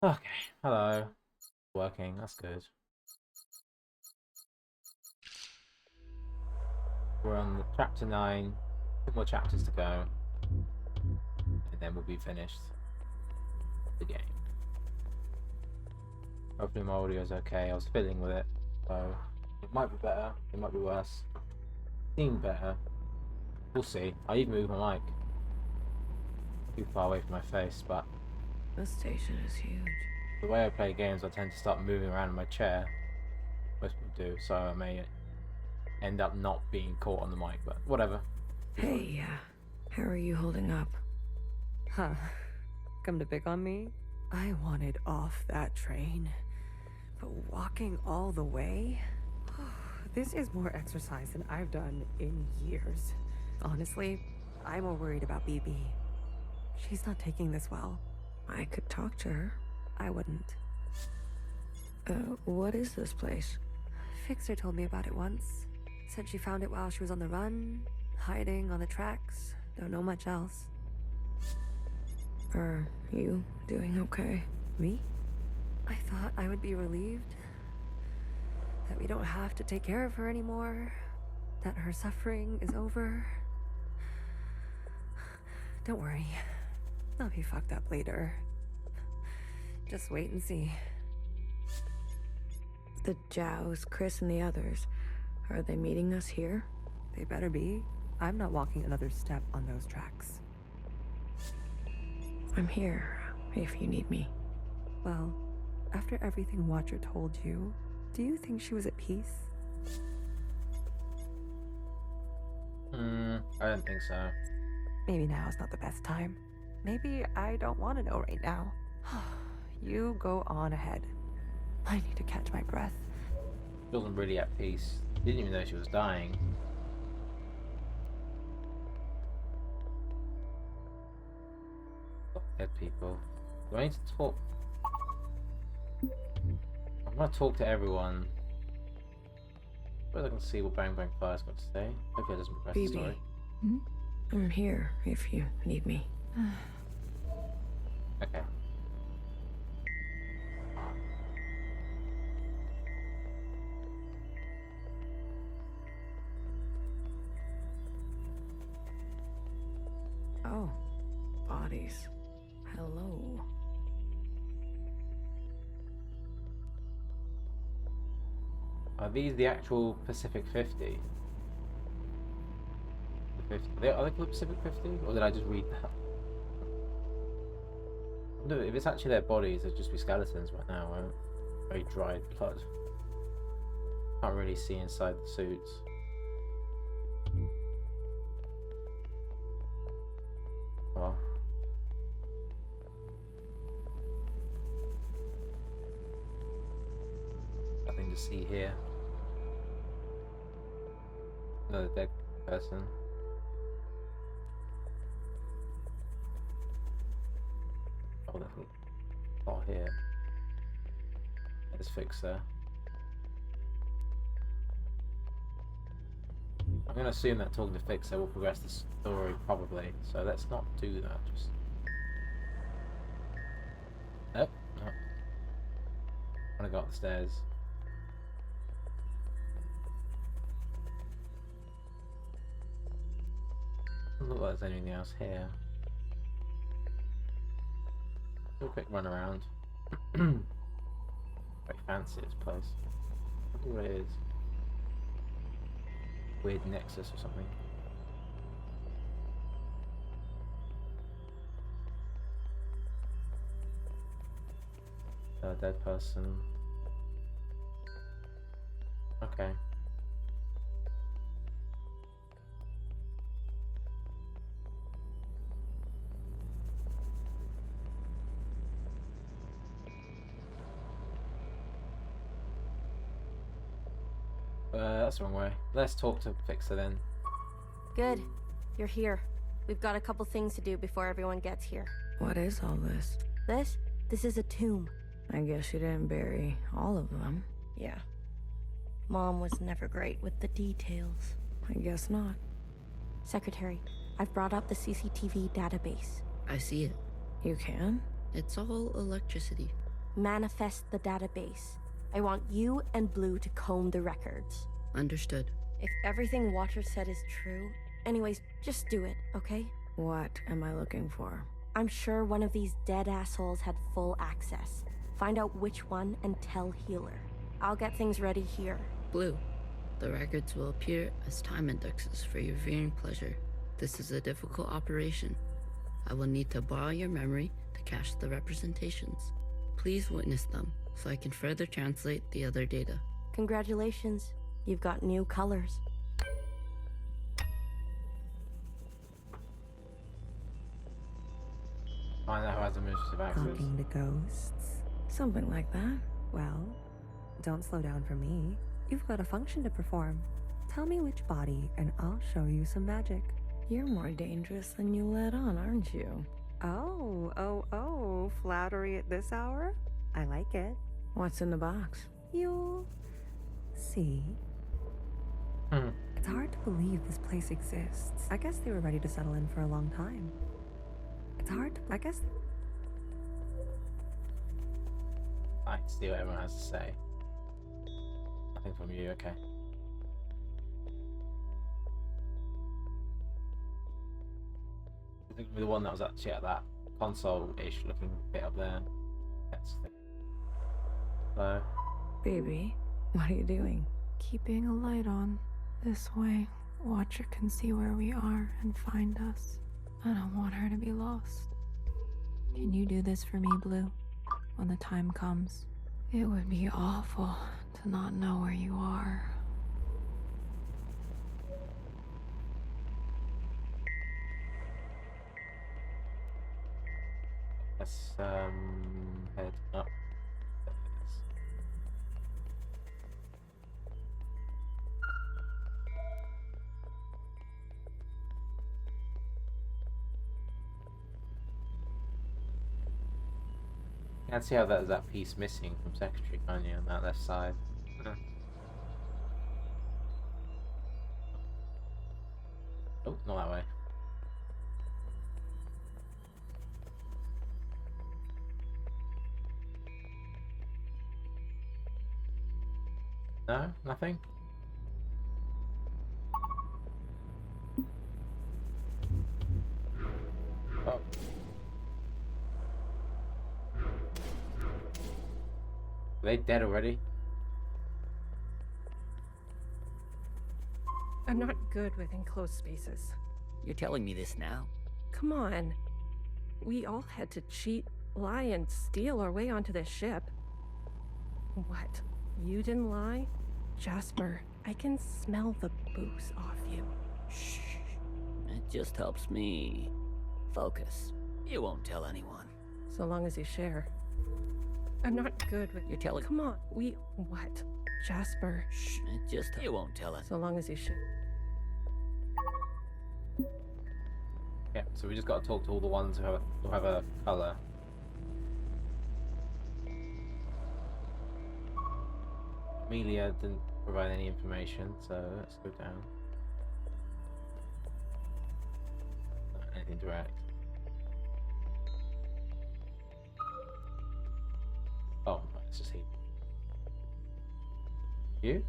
Okay, hello. Working, that's good. We're on the chapter 9. Two more chapters to go. And then we'll be finished the game. Hopefully my audio is okay. I was fiddling with it. So it might be better, it might be worse. Seem better. We'll see. I even moved my mic too far away from my face, but This station is huge. the way I play games I tend to start moving around in my chair. Most people do, so I may end up not being caught on the mic, but whatever. Hey, how are you holding up? Huh. Come to pick on me? I wanted off that train. But walking all the way? This is more exercise than I've done in years. Honestly, I'm more worried about BB. She's not taking this well. I could talk to her. I wouldn't. What is this place? Fixer told me about it once. Said she found it while she was on the run, hiding on the tracks. Don't know much else. Are you doing okay? Me? I thought I would be relieved that we don't have to take care of her anymore, that her suffering is over. Don't worry, I'll be fucked up later. Just wait and see. The Jows, Chris, and the others. Are they meeting us here? They better be. I'm not walking another step on those tracks. I'm here, if you need me. Well, after everything Watcher told you, do you think she was at peace? I don't think so. Maybe now is not the best time. Maybe I don't want to know right now. You go on ahead. I need to catch my breath. She wasn't really at peace. Didn't even know she was dying. Dead people. Do I need to talk? I'm gonna talk to everyone. But I can see what Bang Bang Fire's got to say. Hopefully it doesn't progress the BB. story. I'm here, if you need me. Okay. Oh, bodies. Hello. Are these the actual Pacific 50? The 50? Are they called Pacific 50? Or did I just read that? No, if it's actually their bodies, they'd just be skeletons right now, won't? Very dried blood. Can't really see inside the suits. Well. Nothing to see here. Another dead person. Oh, there's a lot here. There's Fixer. I'm gonna assume that talking to Fixer will progress the story, probably. So let's not do that. Just. Nope. No. I wanna go up the stairs. Doesn't look like there's anything else here. Do a quick run around. Very fancy this place. I wonder what it is. Weird nexus or something. A dead person. Okay. That's the wrong way. Let's talk to Fixer then. Good. You're here. We've got a couple things to do before everyone gets here. What is all this? This is a tomb. I guess you didn't bury all of them. Yeah. Mom was never great with the details. I guess not. Secretary, I've brought up the CCTV database. I see it. You can? It's all electricity. manifest the database. I want you and Blue to comb the records. Understood. If everything Watcher said is true, anyways, just do it, okay? What am I looking for? I'm sure one of these dead assholes had full access. Find out which one and tell Healer. I'll get things ready here. Blue, the records will appear as time indexes for your viewing pleasure. This is a difficult operation. I will need to borrow your memory to cache the representations. Please witness them so I can further translate the other data. Congratulations, you've got new colors. Find out who has administrative access. Talking to ghosts. Something like that. Well, don't slow down for me. You've got a function to perform. Tell me which body, and I'll show you some magic. You're more dangerous than you let on, aren't you? Oh, flattery at this hour? I like it. What's in the box? You'll see. It's hard to believe this place exists. I guess they were ready to settle in for a long time. It's hard to, I guess. I can see what everyone has to say. Nothing from you, okay. I think the one that was actually at that console-ish looking bit up there. That's the thing. So, Baby, what are you doing? Keeping a light on. This way, Watcher can see where we are and find us. I don't want her to be lost. Can you do this for me, Blue? When the time comes. It would be awful to not know where you are. let's head up. You can see how there's that piece missing from Secretary, can't you, on that left side? Oh, not that way. No, nothing. Oh. Are they dead already? I'm not good with enclosed spaces. You're telling me this now? Come on. We all had to cheat, lie, and steal our way onto this ship. What? You didn't lie? Jasper, I can smell the booze off you. Shh. It just helps me focus. You won't tell anyone. So long as you share. I'm not good with... You're telling... Come on. What? Jasper. Shh. It just... You won't tell anyone. So long as you share. Yeah, so we just got to talk to all the ones who have a colour. Amelia didn't provide any information, so let's go down. Not anything direct. Oh, right, it's just he. You?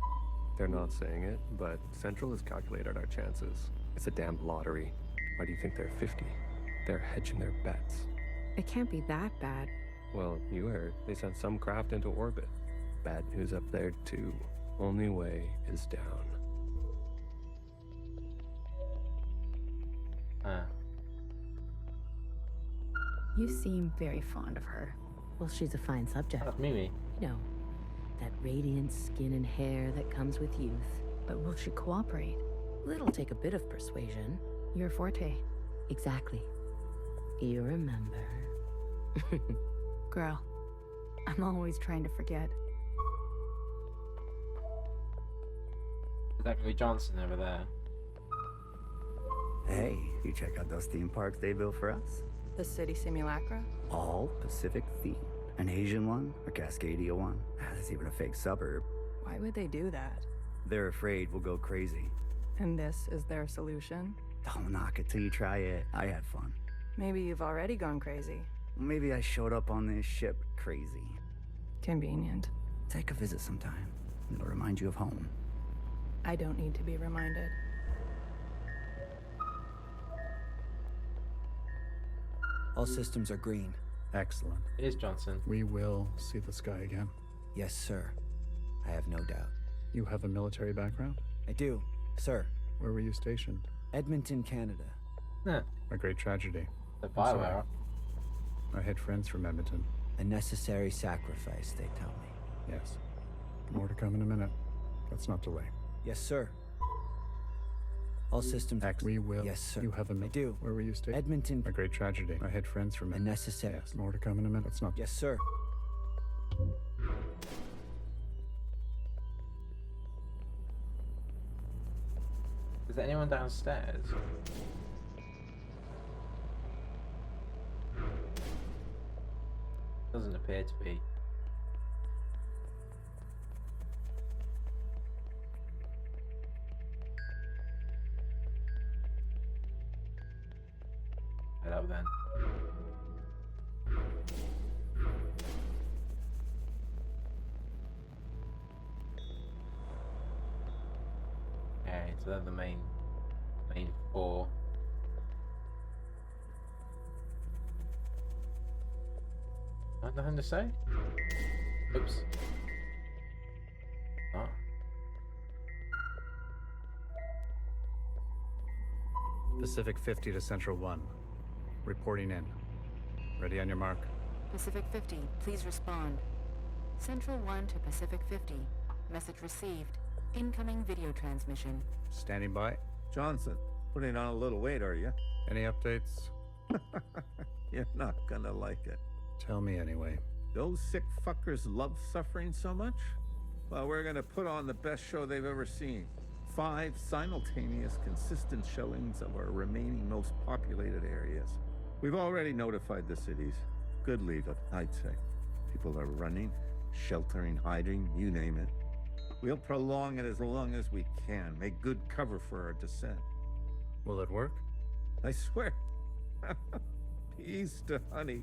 They're not saying it, but Central has calculated our chances. It's a damn lottery. Why do you think they're 50? They're hedging their bets. It can't be that bad. Well, you heard. They sent some craft into orbit. Bad news up there, too. Only way is down. You seem very fond of her. Well, she's a fine subject. That's Mimi. You know, that radiant skin and hair that comes with youth. But will she cooperate? It'll take a bit of persuasion. Your forte. Exactly. You remember. Girl, I'm always trying to forget. Is that gonna be Johnson over there? Hey, you check out those theme parks they built for us? The city simulacra? All Pacific themed. An Asian one, a Cascadia one. There's even a fake suburb. Why would they do that? They're afraid we'll go crazy. And this is their solution? Don't knock it till you try it. I had fun. Maybe you've already gone crazy. Maybe I showed up on this ship crazy. Convenient. Take a visit sometime. It'll remind you of home. I don't need to be reminded. All systems are green. Excellent. It is Johnson. We will see the sky again. Yes, sir. I have no doubt. You have a military background? I do, sir. Where were you stationed? Edmonton, Canada. Huh. A great tragedy. The I'm sorry. Bioware. I had friends from Edmonton. A necessary sacrifice, they tell me. Yes. More to come in a minute. Let's not delay. Yes, sir. All systems... We will. Yes, sir. You have a... I do. Where were you stationed? Edmonton. A great tragedy. I had friends from... A necessary... Yes. More to come in a minute. Let's not... Yes, sir. Is there anyone downstairs? Doesn't appear to be. Head up then. Okay, so they're the main four. I have nothing to say? Oops. Oh. Pacific 50 to Central 1. Reporting in. Ready on your mark. Pacific 50, please respond. Central 1 to Pacific 50. Message received. Incoming video transmission. Standing by. Johnson, putting on a little weight, are you? Any updates? You're not gonna like it. Tell me anyway. Those sick fuckers love suffering so much? Well, we're gonna put on the best show they've ever seen. 5 simultaneous, consistent showings of our remaining most populated areas. We've already notified the cities. Good lead, I'd say. People are running, sheltering, hiding, you name it. We'll prolong it as long as we can, make good cover for our descent. Will it work? I swear. Peas to honey.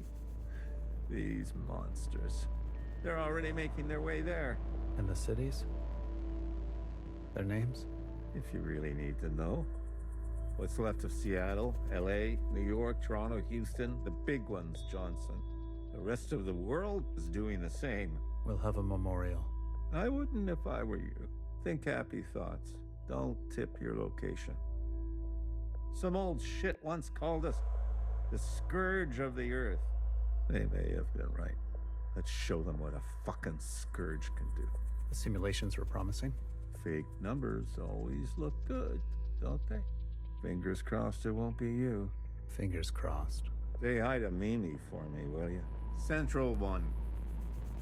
These monsters. They're already making their way there. And the cities? Their names? If you really need to know. What's left of Seattle, LA, New York, Toronto, Houston, the big ones, Johnson. The rest of the world is doing the same. We'll have a memorial. I wouldn't if I were you. Think happy thoughts. Don't tip your location. Some old shit once called us the scourge of the earth. They may have been right. Let's show them what a fucking scourge can do. The simulations were promising. Fake numbers always look good, don't they? Fingers crossed it won't be you. Fingers crossed. Say hi to Mimi for me, will you? Central 1.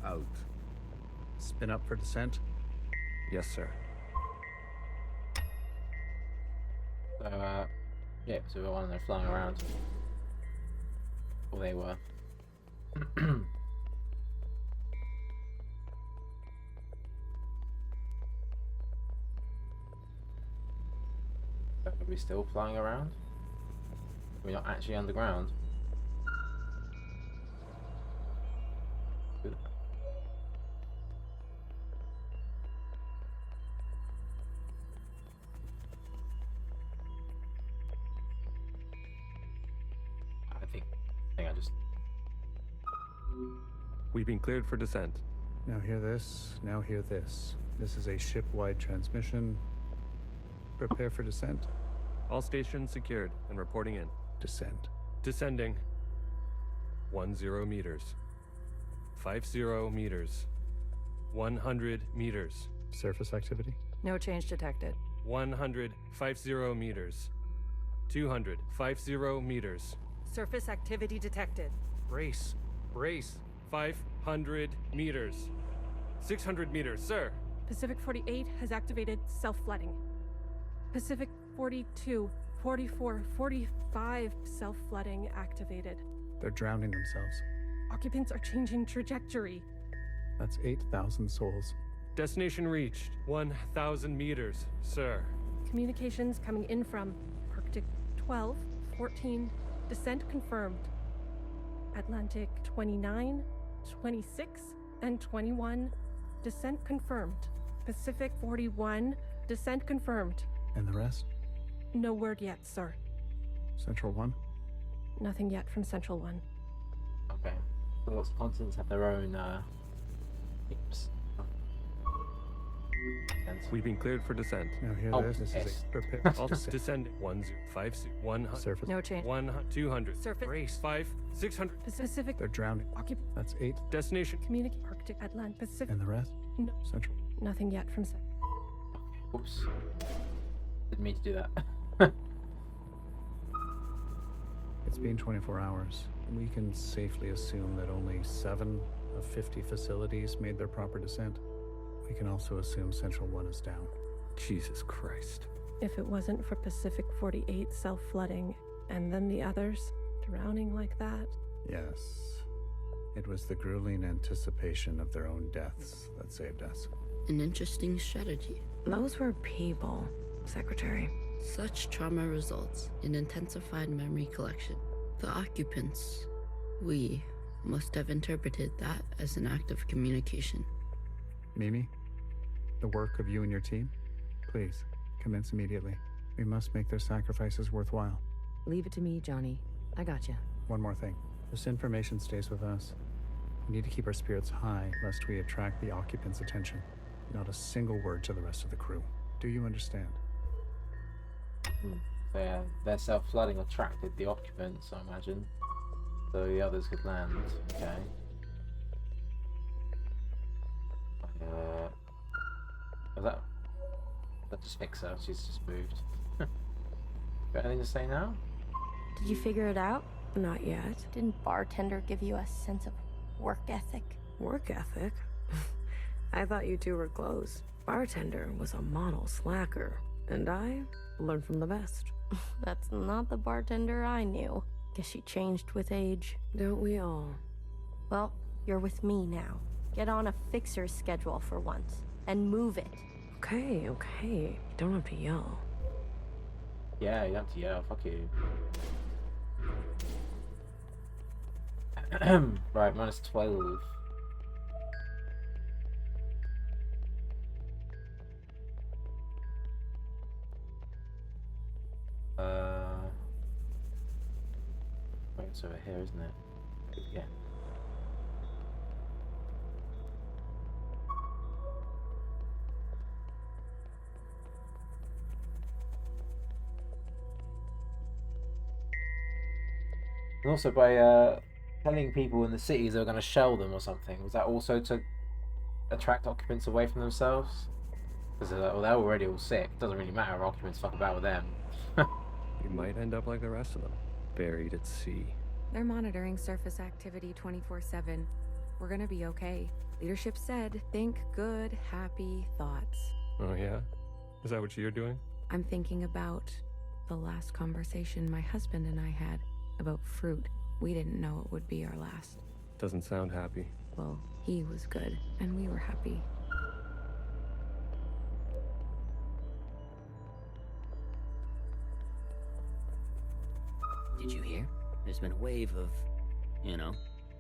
Out. Spin up for descent? Yes, sir. So, yeah, so we were on there flying around. Well, they were. Are we still flying around? Are we not actually underground? Good. I think I just... We've been cleared for descent. Now hear this, now hear this. This is a ship-wide transmission. Prepare for descent. All stations secured and reporting in. Descent. Descending. 10 meters. 50 meters. 100 meters. Surface activity? No change detected. 150 meters. 250 meters. Surface activity detected. Brace. Brace. 500 meters. 600 meters, sir. Pacific 48 has activated self-flooding. Pacific 42, 44, 45 self-flooding activated. They're drowning themselves. Occupants are changing trajectory. That's 8,000 souls. Destination reached. 1,000 meters, sir. Communications coming in from Arctic 12, 14, descent confirmed. Atlantic 29, 26, and 21, descent confirmed. Pacific 41, descent confirmed. And the rest? No word yet, sir. Central 1? Nothing yet from Central 1. Okay. So lots of continents have their own teams. We've been cleared for descent. Now here Oh, this. This yes. is a prepare. Also descending. 105, 100. Surface. No change. 100, 200. Surface. Brace. 5, 600. Pacific. They're drowning. Occupant. That's 8. Destination. Communicate. Arctic. Atlantic. Pacific. And the rest? No. Central. Nothing yet from Central. Oops. Didn't mean to do that. It's been 24 hours. We can safely assume that only 7 of 50 facilities made their proper descent. We can also assume Central 1 is down. Jesus Christ. If it wasn't for Pacific 48 self-flooding, and then the others drowning like that. Yes. It was the grueling anticipation of their own deaths that saved us. An interesting strategy. Those were people, Secretary. Such trauma results in intensified memory collection. The occupants, we, must have interpreted that as an act of communication. Mimi, the work of you and your team, please, commence immediately. We must make their sacrifices worthwhile. Leave it to me, Johnny. I got you. One more thing. This information stays with us. We need to keep our spirits high lest we attract the occupants' attention. Not a single word to the rest of the crew. Do you understand? Their self-flooding attracted the occupants, I imagine. So the others could land. Okay. Was that just fix her? She's just moved. Got anything to say now? Did you figure it out? Not yet. Didn't bartender give you a sense of work ethic? Work ethic? I thought you two were close. Bartender was a model slacker, and I learned from the best. That's not the bartender I knew. Guess she changed with age. Don't we all? Well, you're with me now. Get on a fixer's schedule for once, and move it. Okay, okay. You don't have to yell. Yeah, you have to yell. Fuck you. Right, minus 12. Wait, it's over here, isn't it? Yeah. And also by telling people in the cities they were going to shell them or something, was that also to attract occupants away from themselves? Because well, they're already all sick. It doesn't really matter if occupants fuck about with them. We might end up like the rest of them, buried at sea. They're monitoring surface activity 24/7. We're gonna be okay. Leadership said, think good, happy thoughts. Oh yeah? Is that what you're doing? I'm thinking about the last conversation my husband and I had about fruit. We didn't know it would be our last. Doesn't sound happy. Well, he was good, and we were happy. Did you hear? There's been a wave of,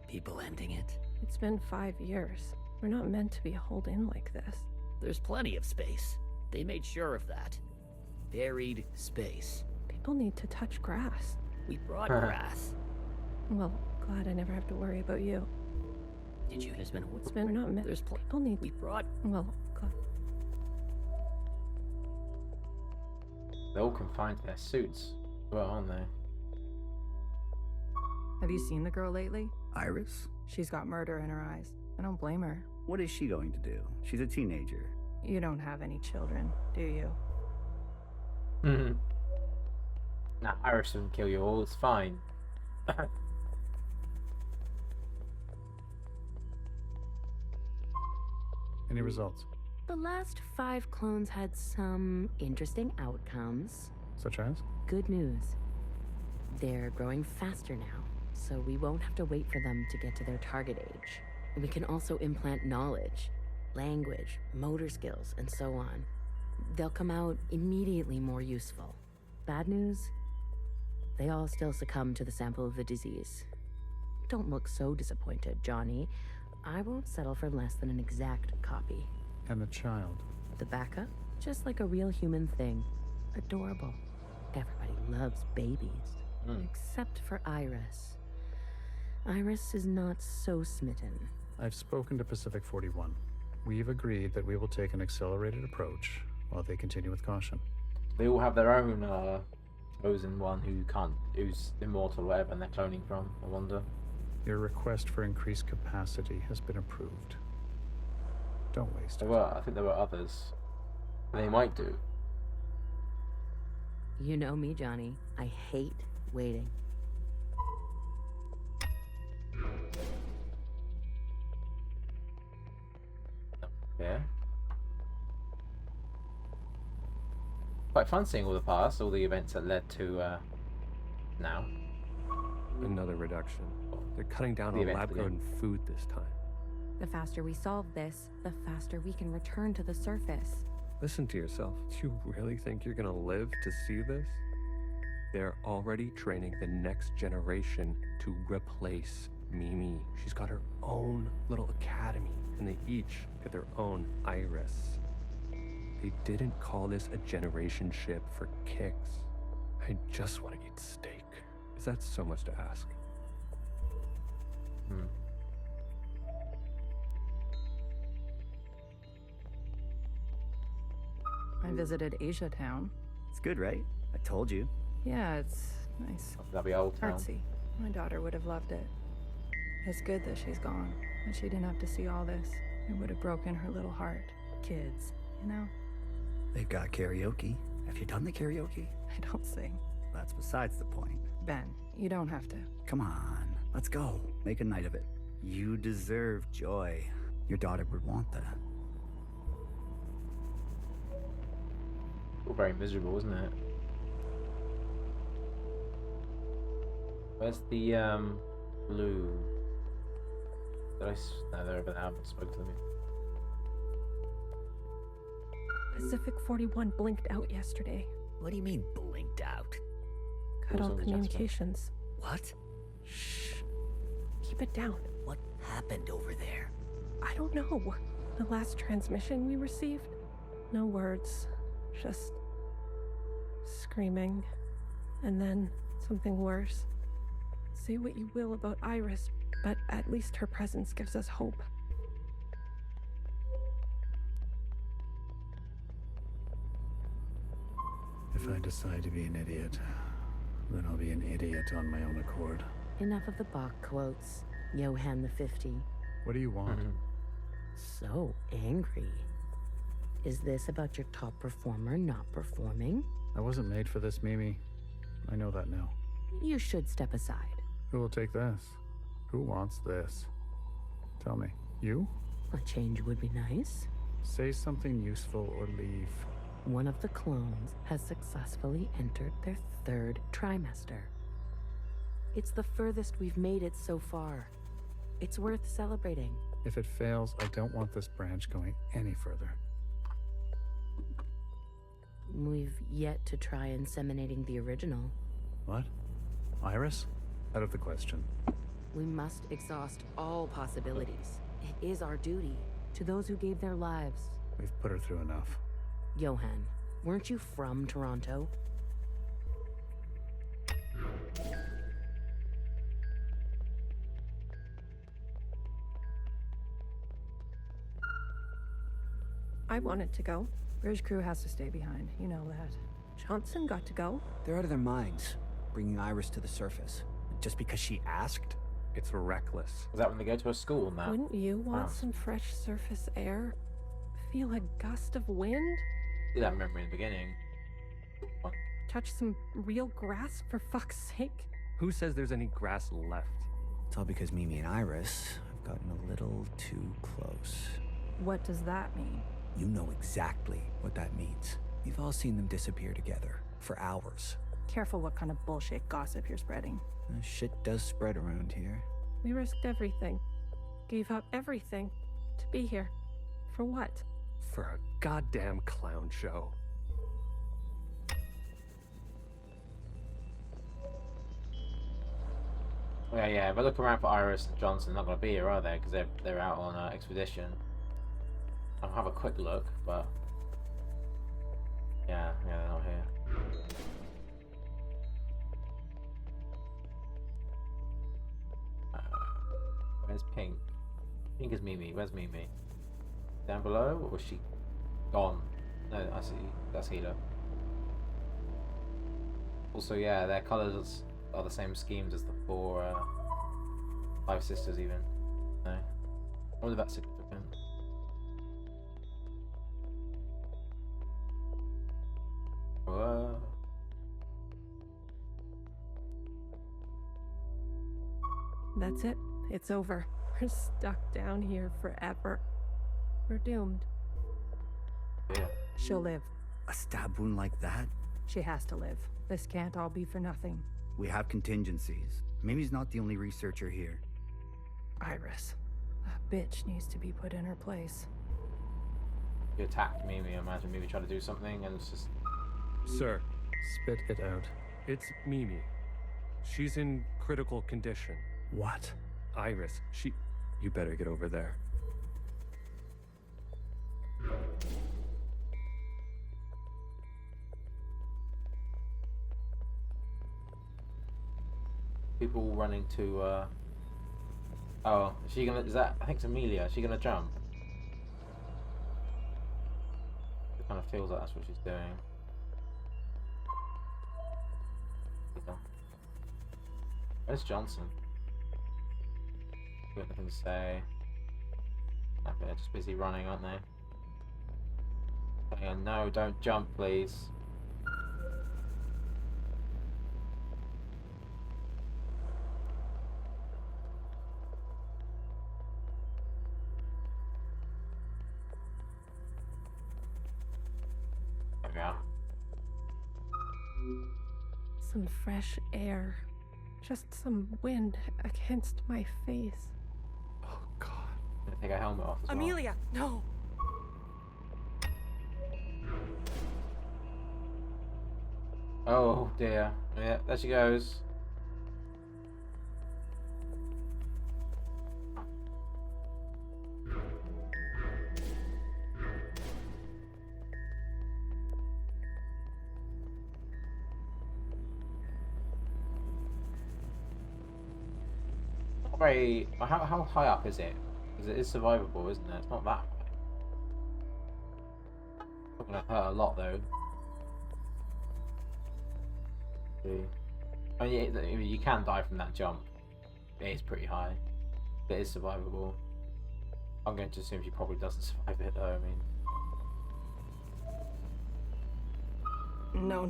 people ending it. It's been 5 years. We're not meant to be holed in like this. There's plenty of space. They made sure of that. Buried space. People need to touch grass. We brought grass. Well, glad I never have to worry about you. Did you? We're not meant. There's people need. We brought. Well, God. They're all confined to their suits, well, aren't they? Have you seen the girl lately? Iris? She's got murder in her eyes. I don't blame her. What is she going to do? She's a teenager. You don't have any children, do you? Mm-hmm. Nah, Iris wouldn't kill you all, it's fine. Any results? The last 5 clones had some interesting outcomes. Such as? Good news. They're growing faster now, so we won't have to wait for them to get to their target age. We can also implant knowledge, language, motor skills, and so on. They'll come out immediately more useful. Bad news? They all still succumb to the sample of the disease. Don't look so disappointed, Johnny. I won't settle for less than an exact copy. And the child? The backup? Just like a real human thing. Adorable. Everybody loves babies. Except for Iris. Iris is not so smitten. I've spoken to Pacific 41. We've agreed that we will take an accelerated approach while they continue with caution. They all have their own chosen one who's immortal or whatever, and they're cloning from, I wonder. Your request for increased capacity has been approved. Don't waste it. I think there were others. They might do. You know me, Johnny. I hate waiting. Yeah. Quite fun seeing all the past, all the events that led to now. Another reduction. They're cutting down The on event lab-grown food this time. The faster we solve this, the faster we can return to the surface. Listen to yourself. Do you really think you're gonna live to see this? They're already training the next generation to replace Mimi. She's got her own little academy, and they each get their own Iris. They didn't call this a generation ship for kicks. I just want to eat steak. Is that so much to ask? I visited Asia Town. It's good, right? I told you. Yeah, it's nice. That'll be Old Town. Artsy. My daughter would have loved it. It's good that she's gone, that she didn't have to see all this. It would have broken her little heart. Kids, you know? They've got karaoke. Have you done the karaoke? I don't sing. That's besides the point. Ben, you don't have to. Come on, let's go. Make a night of it. You deserve joy. Your daughter would want that. All very miserable, isn't it? Where's the blue? No, they're over there. I haven't spoken to them yet. Pacific 41 blinked out yesterday. What do you mean, blinked out? Cut all communications. What? Shh. Keep it down. What happened over there? I don't know. The last transmission we received? No words. Just screaming. And then something worse. Say what you will about Iris, but at least her presence gives us hope. If I decide to be an idiot, then I'll be an idiot on my own accord. Enough of the Bach quotes, Johann the 50. What do you want? So angry. Is this about your top performer not performing? I wasn't made for this, Mimi. I know that now. You should step aside. Who will take this? Who wants this? Tell me. You? A change would be nice. Say something useful or leave. One of the clones has successfully entered their 3rd trimester. It's the furthest we've made it so far. It's worth celebrating. If it fails, I don't want this branch going any further. We've yet to try inseminating the original. What? Iris? Out of the question. We must exhaust all possibilities. It is our duty to those who gave their lives. We've put her through enough. Johann, weren't you from Toronto? I wanted to go. Bridge crew has to stay behind. You know that. Johnson got to go. They're out of their minds, bringing Iris to the surface. Just because she asked? It's reckless. Is that when they go to a school now? Wouldn't you want some fresh surface air? Feel a gust of wind? Did have memory in the beginning. Touch some real grass, for fuck's sake? Who says there's any grass left? It's all because Mimi and Iris have gotten a little too close. What does that mean? You know exactly what that means. We've all seen them disappear together for hours. Careful what kind of bullshit gossip you're spreading. Shit does spread around here. We risked everything. Gave up everything. To be here. For what? For a goddamn clown show. Yeah. If I look around for Iris and Johnson, they're not gonna be here, are they? Because they're out on an expedition. I'll have a quick look, but yeah, they're not here. Where's Pink? Pink is Mimi. Where's Mimi? Down below, or was she gone? No, I see. That's Hila. Also, yeah, their colours are the same schemes as the 5 sisters, even. No. I wonder if that's significant. Whoa. That's it. It's over. We're stuck down here forever. We're doomed. Yeah. She'll live. A stab wound like that? She has to live. This can't all be for nothing. We have contingencies. Mimi's not the only researcher here. Iris. That bitch needs to be put in her place. You attacked Mimi. Imagine Mimi trying to do something and it's just... Sir. Spit it out. It's Mimi. She's in critical condition. What? Iris, You better get over there. People running to, Oh, is she gonna... Is that... I think it's Amelia. Is she gonna jump? It kind of feels like that's what she's doing. Where's Johnson? Got nothing to say. They're just busy running, aren't they? Oh, no, don't jump, please. There we are. Some fresh air. Just some wind against my face. Oh, God. I'm gonna take her helmet off as well. Amelia, no! Oh, dear. Yeah, there she goes. Very... How high up is it? Because it is survivable, isn't it? It's not that high. It's gonna hurt a lot, though. I mean, you can die from that jump. It is pretty high. But it is survivable. I'm going to assume she probably doesn't survive it, though, I mean... No.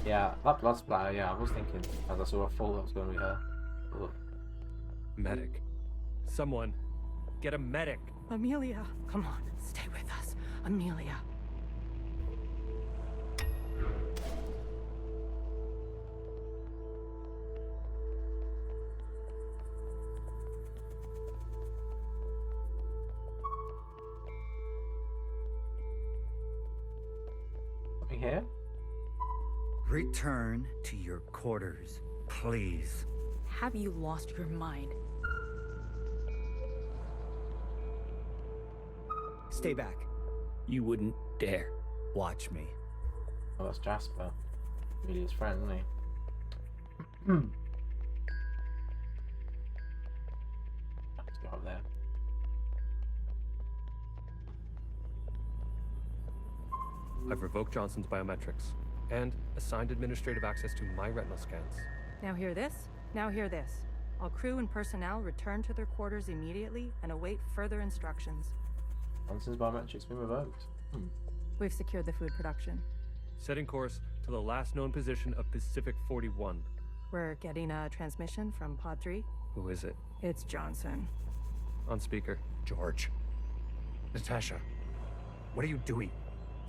Yeah, that blood splatter, yeah, I was thinking, as I saw her fall, that was going to be her. Ugh. Medic. Someone. Get a medic. Amelia, come on, stay with us. Amelia. Something here? Return to your quarters, please. Have you lost your mind? Stay back. You wouldn't dare. Watch me. Oh, that's Jasper. Amelia's friend, isn't he? Let's go up there. I've revoked Johnson's biometrics and assigned administrative access to my retinal scans. Now hear this? Now hear this. All crew and personnel return to their quarters immediately and await further instructions. Johnson's biometrics been revoked. We've secured the food production. Setting course to the last known position of Pacific 41. We're getting a transmission from Pod 3. Who is it? It's Johnson. On speaker. George. Natasha. What are you doing?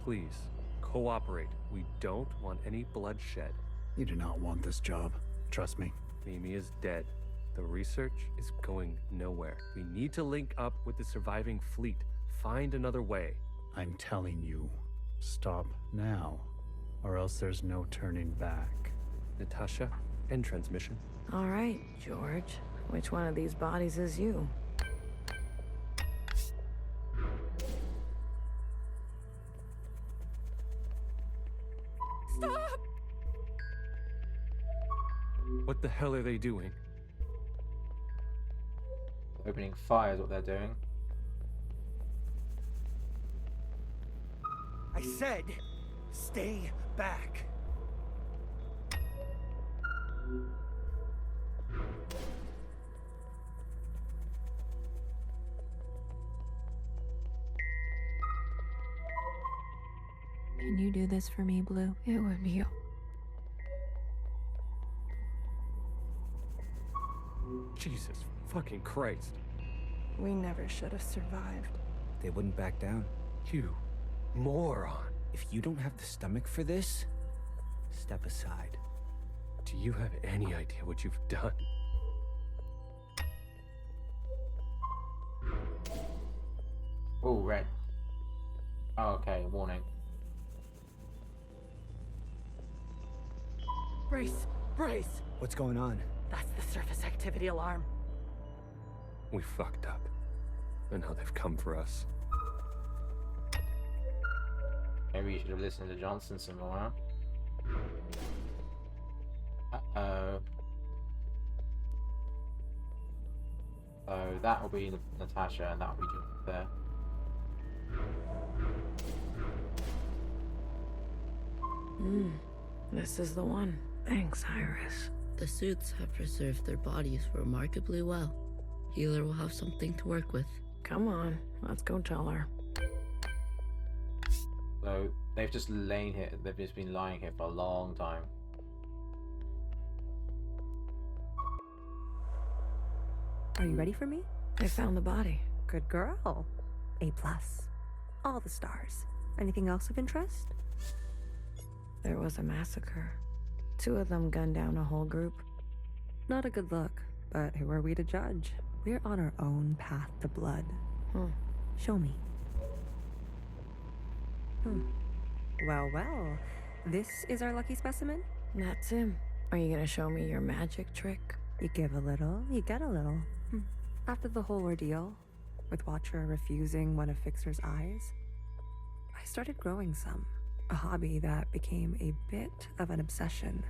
Please, cooperate. We don't want any bloodshed. You do not want this job. Trust me. Mimi is dead. The research is going nowhere. We need to link up with the surviving fleet. Find another way. I'm telling you, stop now, or else there's no turning back. Natasha, end transmission. All right, George. Which one of these bodies is you? Stop! What the hell are they doing? Opening fire is what they're doing. I said, stay back. Can you do this for me, Blue? It would be. Jesus fucking Christ. We never should have survived. They wouldn't back down. You moron. If you don't have the stomach for this, step aside. Do you have any idea what you've done? Oh, red. Oh, okay, warning. Brace! Brace! What's going on? That's the surface activity alarm. We fucked up. And now they've come for us. Maybe you should have listened to Johnson some more, huh? Uh-oh. So that will be Natasha, and that will be just there. This is the one. Thanks, Iris. The suits have preserved their bodies remarkably well. Healer will have something to work with. Come on, let's go tell her. So they've just lain here. They've just been lying here for a long time. Are you ready for me? I found the body. Good girl. A+. All the stars. Anything else of interest? There was a massacre. 2 of them gunned down a whole group. Not a good look, but who are we to judge? We're on our own path to blood. Show me. Well, well. This is our lucky specimen? That's him. Are you gonna show me your magic trick? You give a little, you get a little. After the whole ordeal, with Watcher refusing one of Fixer's eyes, I started growing some. A hobby that became a bit of an obsession.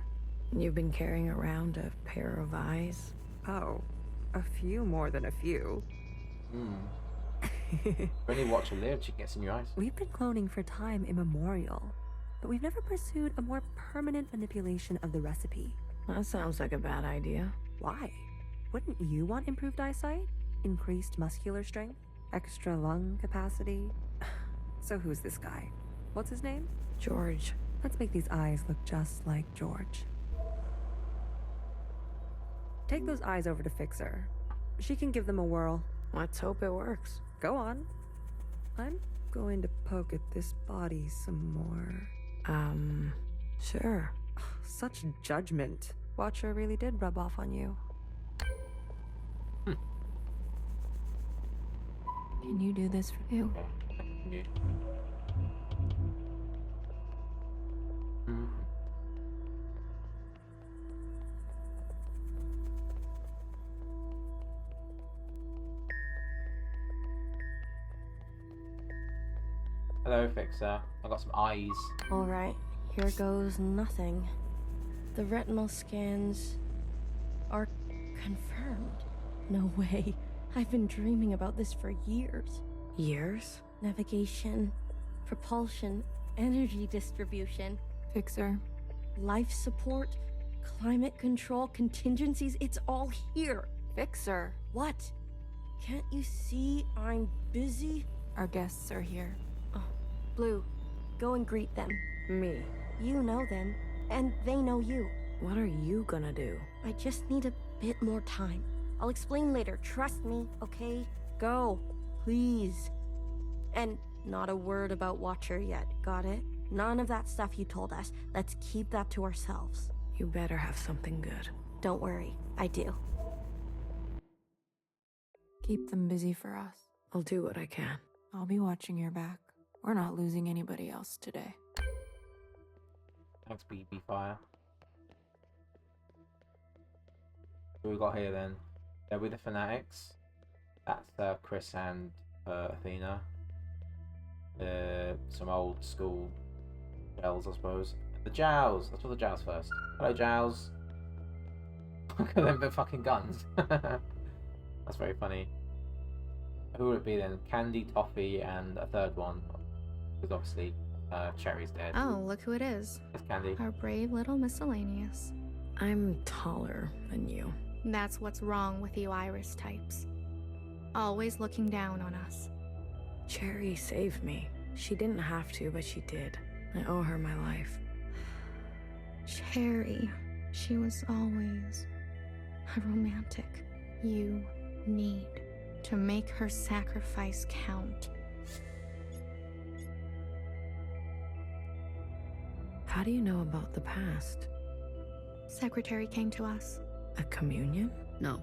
You've been carrying around a pair of eyes? Oh, a few more than a few. When you watch her live, she gets in your eyes. We've been cloning for time immemorial, but we've never pursued a more permanent manipulation of the recipe. That sounds like a bad idea. Why? Wouldn't you want improved eyesight? Increased muscular strength? Extra lung capacity? So who's this guy? What's his name? George. Let's make these eyes look just like George. Take those eyes over to Fixer. She can give them a whirl. Let's hope it works. Go on. I'm going to poke at this body some more. Sure. Such judgment. Watcher really did rub off on you. Can you do this for you? Yeah. Hello, Fixer. I got some eyes. Alright, here goes nothing. The retinal scans are confirmed. No way. I've been dreaming about this for years. Years? Navigation, propulsion, energy distribution, Fixer. life support, climate control, contingencies, it's all here. Fixer. What? Can't you see I'm busy? Our guests are here. Oh, Blue, go and greet them. Me. You know them, and they know you. What are you gonna do? I just need a bit more time. I'll explain later, trust me, okay? Go, please. And not a word about Watcher yet, got it? None of that stuff you told us. Let's keep that to ourselves. You better have something good. Don't worry, I do. Keep them busy for us. I'll do what I can. I'll be watching your back. We're not losing anybody else today. Thanks, BB Fire. What we got here then? They're with the Fanatics. That's Chris and Athena. Some old school Gels, I suppose. The Jowls! Let's put the Jowls first. Hello, Jowls. Look at them with fucking guns. That's very funny. Who would it be then? Candy, Toffee, and a third one. Because obviously, Cherry's dead. Oh, look who it is. It's Candy. Our brave little miscellaneous. I'm taller than you. That's what's wrong with you Iris types. Always looking down on us. Cherry saved me. She didn't have to, but she did. I owe her my life. Cherry. She was always a romantic. You need to make her sacrifice count. How do you know about the past? Secretary came to us. A communion? No,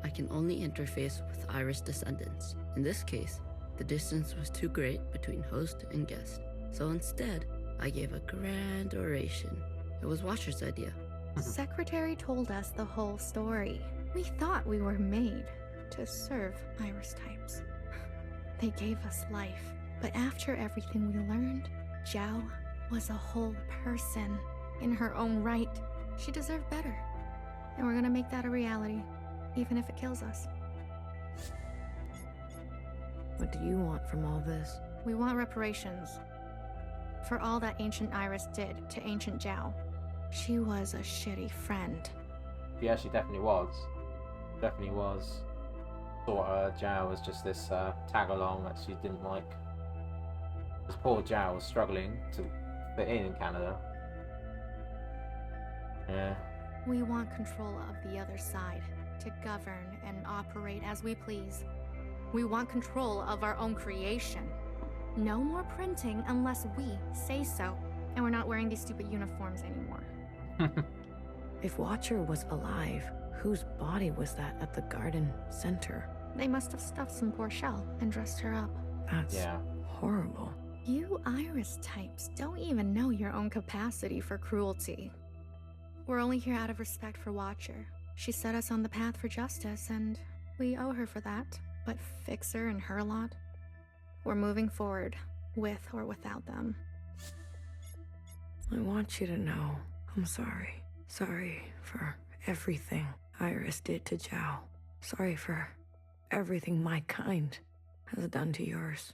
I can only interface with Iris descendants. In this case, the distance was too great between host and guest. So instead, I gave a grand oration. It was Watcher's idea. Secretary told us the whole story. We thought we were made to serve Iris types. They gave us life. But after everything we learned, Zhao was a whole person in her own right. She deserved better. And we're gonna make that a reality, even if it kills us. What do you want from all this? We want reparations. For all that Ancient Iris did to Ancient Zhao. She was a shitty friend. Yeah, she definitely was. Definitely was. Thought Zhao was just this tag along that she didn't like. Because poor Zhao was struggling to fit in Canada. Yeah. We want control of the other side, to govern and operate as we please. We want control of our own creation. No more printing unless we say so. And we're not wearing these stupid uniforms anymore. If Watcher was alive, whose body was that at the garden center? They must have stuffed some poor shell and dressed her up. That's horrible. You Iris types don't even know your own capacity for cruelty. We're only here out of respect for Watcher. She set us on the path for justice, and we owe her for that. But Fixer and her lot, we're moving forward, with or without them. I want you to know I'm sorry. Sorry for everything Iris did to Zhao. Sorry for everything my kind has done to yours.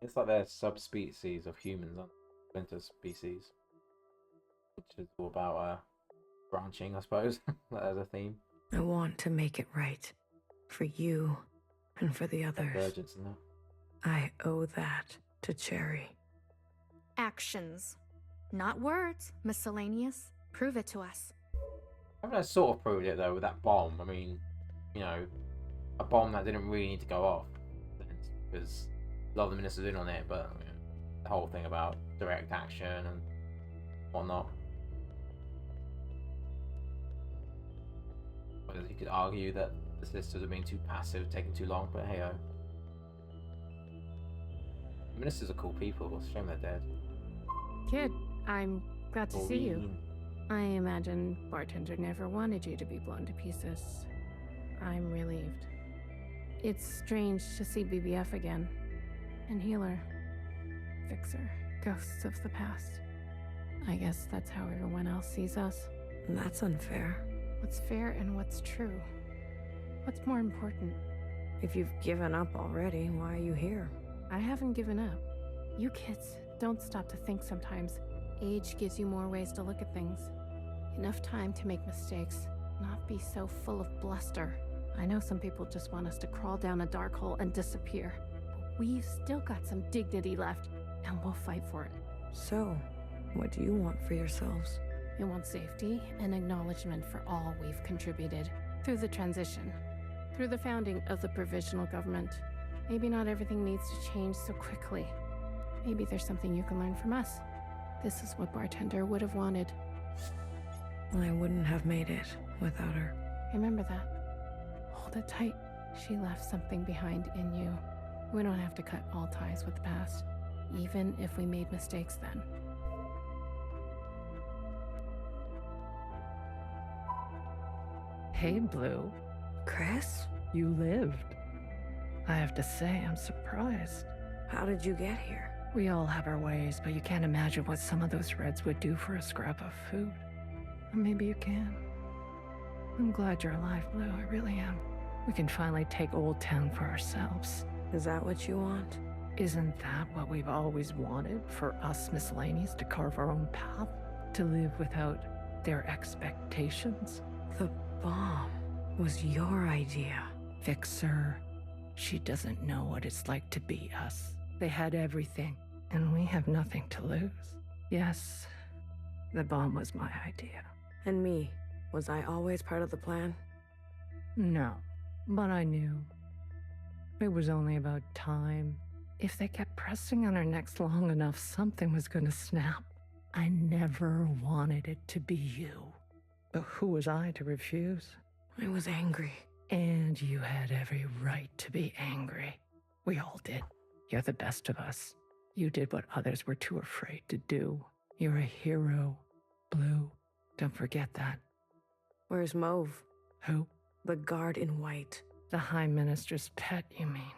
It's like they're subspecies of humans, aren't they? Interspecies. Which is all about branching, I suppose. As a theme. I want to make it right. For you and for the others. Virgins in there. I owe that to Cherry. Actions. Not words, miscellaneous. Prove it to us. I mean, I sort of proved it though with that bomb. I mean, you know, a bomb that didn't really need to go off. Because a lot of the ministers in on it, but you know, the whole thing about direct action and whatnot. Whereas you could argue that the sisters are being too passive, taking too long, but hey-oh. Ministers are cool people, it's a shame they're dead. Kid, I'm glad to see you. I imagine Bartender never wanted you to be blown to pieces. I'm relieved. It's strange to see BBF again. And Healer. Fixer. Ghosts of the past. I guess that's how everyone else sees us. That's unfair. What's fair and what's true? What's more important? If you've given up already, why are you here? I haven't given up. You kids don't stop to think sometimes. Age gives you more ways to look at things. Enough time to make mistakes, not be so full of bluster. I know some people just want us to crawl down a dark hole and disappear. But we've still got some dignity left, and we'll fight for it. So, what do you want for yourselves? We want safety and acknowledgement for all we've contributed through the transition, through the founding of the provisional government. Maybe not everything needs to change so quickly. Maybe there's something you can learn from us. This is what Bartender would have wanted. I wouldn't have made it without her. Remember that. Hold it tight. She left something behind in you. We don't have to cut all ties with the past, even if we made mistakes then. Hey, Blue. Chris? You lived. I have to say, I'm surprised. How did you get here? We all have our ways, but you can't imagine what some of those Reds would do for a scrap of food. Or maybe you can. I'm glad you're alive, Blue. I really am. We can finally take Old Town for ourselves. Is that what you want? Isn't that what we've always wanted? For us miscellaneous to carve our own path? To live without their expectations? The bomb was your idea. Fixer. She doesn't know what it's like to be us. They had everything, and we have nothing to lose. Yes, the bomb was my idea. And me? Was I always part of the plan? No, but I knew. It was only about time. If they kept pressing on our necks long enough, something was gonna snap. I never wanted it to be you. But who was I to refuse? I was angry. And you had every right to be angry. We all did. You're the best of us. You did what others were too afraid to do. You're a hero, Blue. Don't forget that. Where's Mauve? Who? The guard in white. The High Minister's pet, you mean?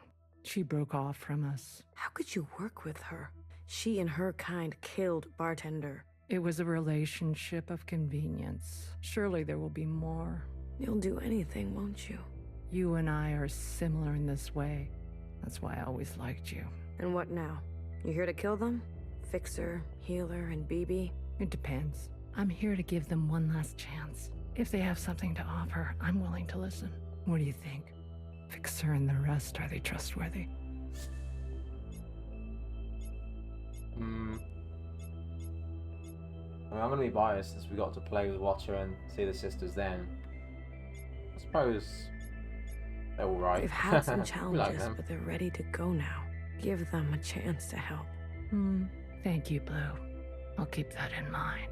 She broke off from us. How could you work with her? She and her kind killed Bartender. It was a relationship of convenience. Surely there will be more. You'll do anything, won't you? You and I are similar in this way. That's why I always liked you. And what now? You here to kill them? Fixer, Healer, and BB? It depends. I'm here to give them one last chance. If they have something to offer, I'm willing to listen. What do you think? Fixer and the rest, are they trustworthy? I mean, I'm gonna be biased since we got to play with Watcher and see the sisters then. I suppose they're alright. They've had some We challenges, like them. but they're ready to go now. Give them a chance to help. Thank you, Blue. I'll keep that in mind.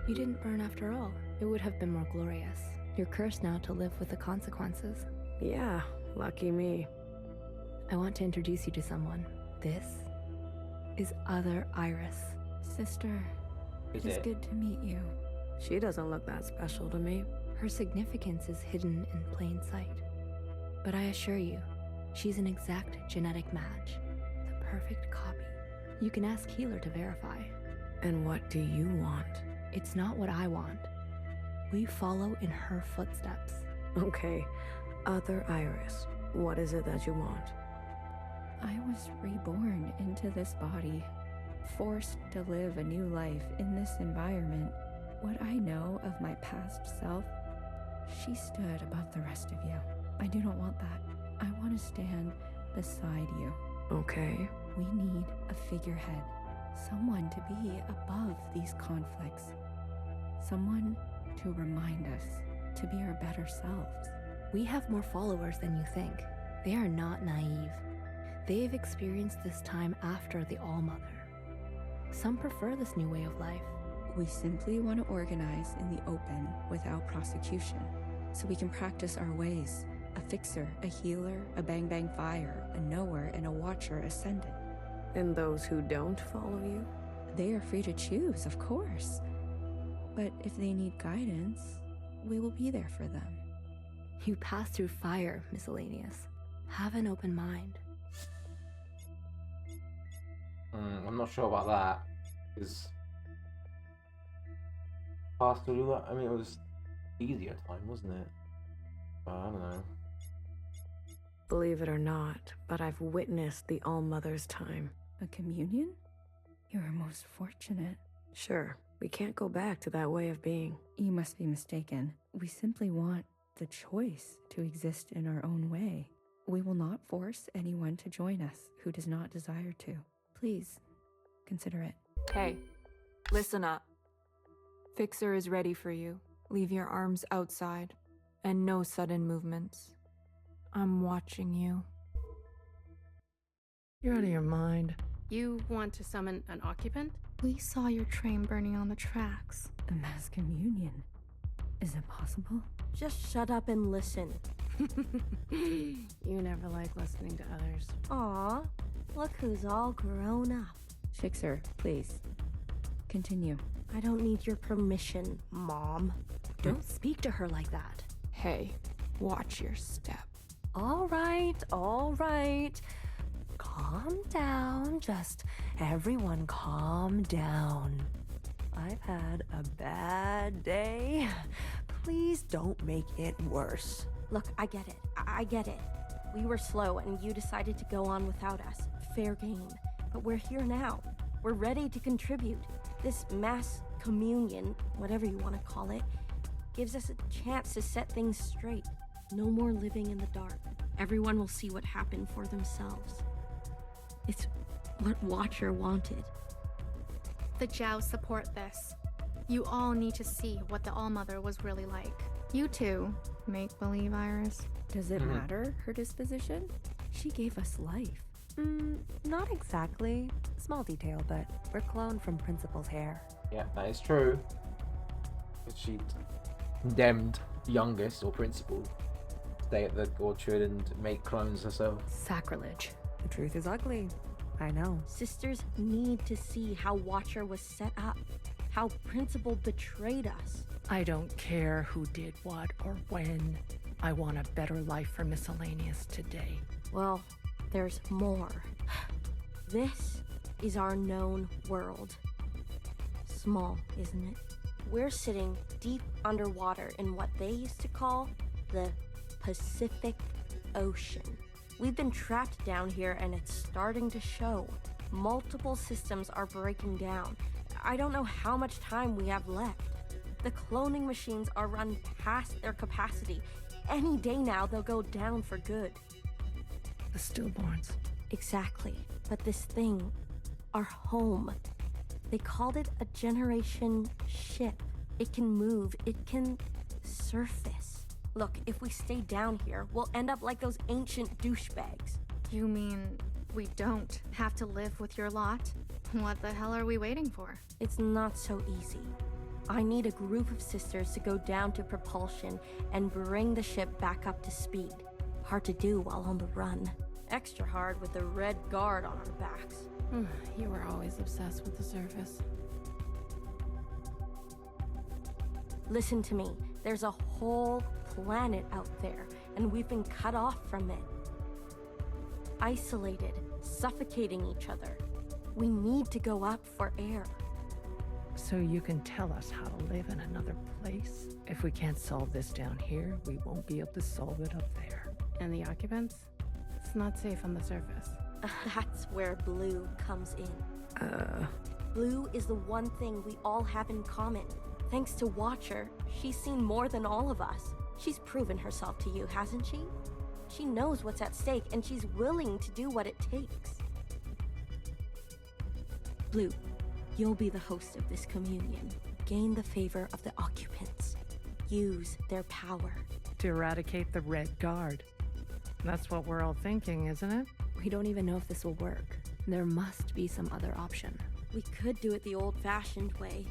You didn't burn after all. It would have been more glorious. You're cursed now to live with the consequences. Yeah, lucky me. I want to introduce you to someone. This is Other Iris. Sister, Is it is it? good to meet you. She doesn't look that special to me. Her significance is hidden in plain sight. But I assure you, she's an exact genetic match. The perfect copy. You can ask Healer to verify. And what do you want? It's not what I want. We follow in her footsteps. Okay, Other Iris, what is it that you want? I was reborn into this body, forced to live a new life in this environment. What I know of my past self, she stood above the rest of you. I do not want that. I want to stand beside you. Okay. We need a figurehead, someone to be above these conflicts, someone to remind us to be our better selves. We have more followers than you think. They are not naive. They've experienced this time after the All-Mother. Some prefer this new way of life. We simply want to organize in the open without prosecution, so we can practice our ways. A fixer, a healer, a bang-bang fire, a knower, and a watcher ascendant. And those who don't follow you? They are free to choose, of course. But if they need guidance, we will be there for them. You pass through fire, Miscellaneous. Have an open mind. I'm not sure about that, because past to do that. I mean, it was easier time, wasn't it? But I don't know. Believe it or not, but I've witnessed the All-Mother's time. A communion? You are most fortunate. Sure, we can't go back to that way of being. You must be mistaken. We simply want the choice to exist in our own way. We will not force anyone to join us who does not desire to. Please, consider it. Hey, listen up. Fixer is ready for you. Leave your arms outside, and no sudden movements. I'm watching you. You're out of your mind. You want to summon an occupant? We saw your train burning on the tracks. A mass communion. Is it possible? Just shut up and listen. You never like listening to others. Aw, look who's all grown up. Fixer, please. Continue. I don't need your permission, Mom. Don't speak to her like that. Hey, watch your step. All right. Calm down. Just everyone calm down. I've had a bad day. Please don't make it worse. Look, I get it. I get it. We were slow and you decided to go on without us. Fair game. But we're here now. We're ready to contribute. This mass communion, whatever you want to call it, gives us a chance to set things straight. No more living in the dark. Everyone will see what happened for themselves. It's what Watcher wanted. The Jiao support this. You all need to see what the Allmother was really like. You too, make-believe Iris. Does it matter, her disposition? She gave us life. Not exactly. Small detail, but we're cloned from Principal's hair. Yeah, that is true. She condemned youngest or principal to stay at the orchard and make clones herself. Sacrilege. The truth is ugly. I know. Sisters need to see how Watcher was set up, how Principal betrayed us. I don't care who did what or when. I want a better life for Miscellaneous today. Well, there's more. This is our known world. Small, isn't it? We're sitting deep underwater in what they used to call the Pacific Ocean. We've been trapped down here and it's starting to show. Multiple systems are breaking down. I don't know how much time we have left. The cloning machines are run past their capacity. Any day now they'll go down for good. The stillborns. Exactly. But this thing, our home, they called it a generation ship. It can move, it can surface. Look, if we stay down here, we'll end up like those ancient douchebags. You mean we don't have to live with your lot? What the hell are we waiting for? It's not so easy. I need a group of sisters to go down to propulsion and bring the ship back up to speed. Hard to do while on the run. Extra hard with the Red Guard on our backs. You were always obsessed with the surface. Listen to me. There's a whole planet out there, and we've been cut off from it. Isolated, suffocating each other. We need to go up for air. So you can tell us how to live in another place? If we can't solve this down here, we won't be able to solve it up there. And the occupants? It's not safe on the surface. That's where Blue comes in. Blue is the one thing we all have in common. Thanks to Watcher, she's seen more than all of us. She's proven herself to you, hasn't she? She knows what's at stake, and she's willing to do what it takes. Blue, you'll be the host of this communion. Gain the favor of the occupants. Use their power. To eradicate the Red Guard. That's what we're all thinking, isn't it? We don't even know if this will work. There must be some other option. We could do it the old-fashioned way.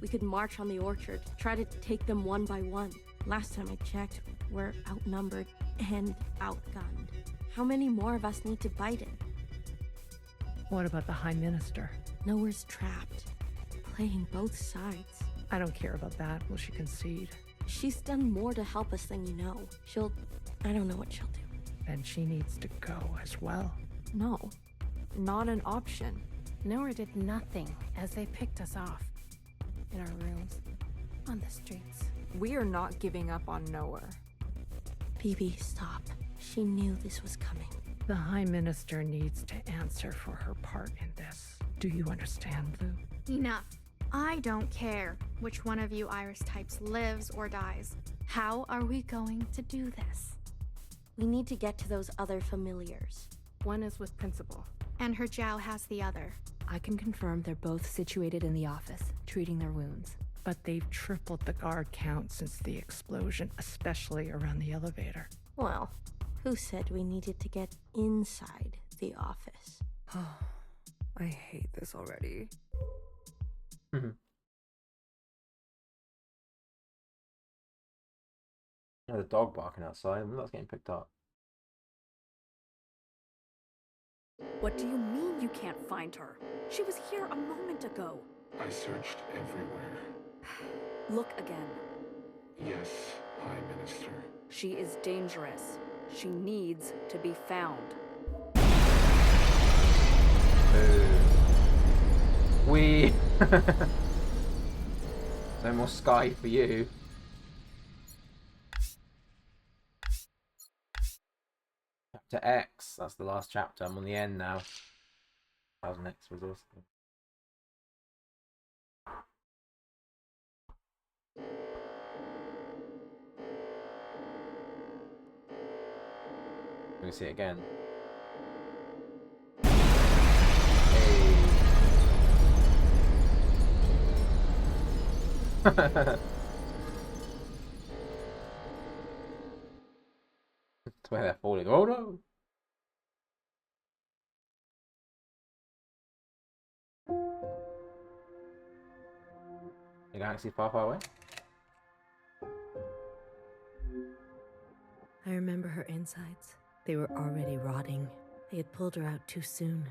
We could march on the orchard, try to take them one by one. Last time I checked, we're outnumbered and outgunned. How many more of us need to bite it? What about the High Minister? Nowhere's trapped. Playing both sides. I don't care about that. Will she concede? She's done more to help us than you know. I don't know what she'll do. Then she needs to go as well. No, not an option. Nowhere did nothing as they picked us off. In our rooms. On the streets. We are not giving up on Nowhere. Phoebe, stop. She knew this was coming. The High Minister needs to answer for her part in this. Do you understand, Blue? Enough. I don't care which one of you Iris types lives or dies. How are we going to do this? We need to get to those other familiars. One is with Principal. And her Jiao has the other. I can confirm they're both situated in the office, treating their wounds. But they've tripled the guard count since the explosion, especially around the elevator. Well, who said we needed to get inside the office? I hate this already. There's a dog barking outside. I'm not getting picked up. What do you mean you can't find her? She was here a moment ago. I searched everywhere. Look again. Yes, High Minister. She is dangerous. She needs to be found. We. No more Sky for you. Chapter X. That's the last chapter. I'm on the end now. 1000X resource. Let me see it again. That's where they're falling. Oh no! The galaxy far, far away? I remember her insides. They were already rotting. They had pulled her out too soon.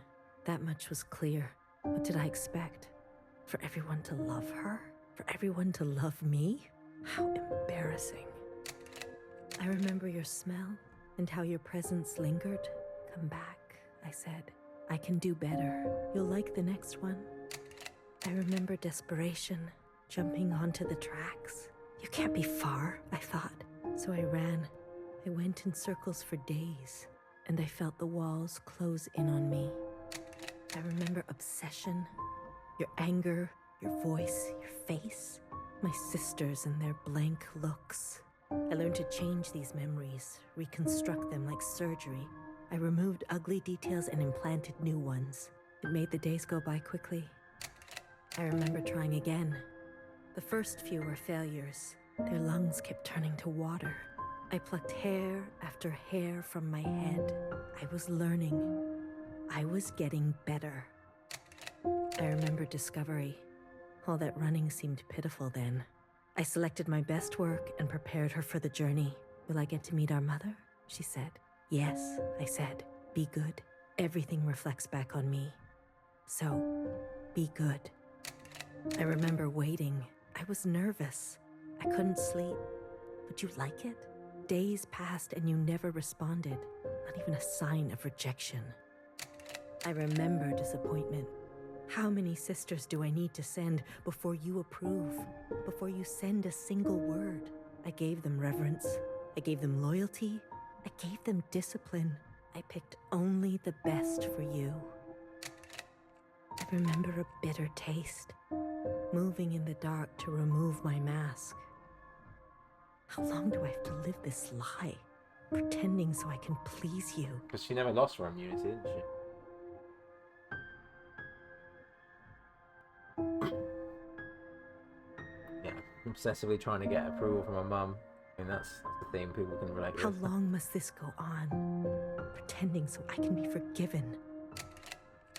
That much was clear. What did I expect? For everyone to love her? For everyone to love me? How embarrassing. I remember your smell and how your presence lingered. Come back, I said. I can do better. You'll like the next one. I remember desperation, jumping onto the tracks. You can't be far, I thought. So I ran. I went in circles for days, and I felt the walls close in on me. I remember obsession, your anger, your voice, your face, my sisters and their blank looks. I learned to change these memories, reconstruct them like surgery. I removed ugly details and implanted new ones. It made the days go by quickly. I remember trying again. The first few were failures. Their lungs kept turning to water. I plucked hair after hair from my head. I was learning. I was getting better. I remember discovery. All that running seemed pitiful then. I selected my best work and prepared her for the journey. Will I get to meet our mother? She said. Yes, I said. Be good. Everything reflects back on me. So, be good. I remember waiting. I was nervous. I couldn't sleep. Would you like it? Days passed and you never responded. Not even a sign of rejection. I remember disappointment. How many sisters do I need to send before you approve? Before you send a single word? I gave them reverence. I gave them loyalty. I gave them discipline. I picked only the best for you. I remember a bitter taste. Moving in the dark to remove my mask. How long do I have to live this lie? Pretending so I can please you. Because she never lost her immunity, didn't she? Yeah, obsessively trying to get approval from her mum. I mean, that's the thing people can relate How with. long must this go on? Pretending so I can be forgiven.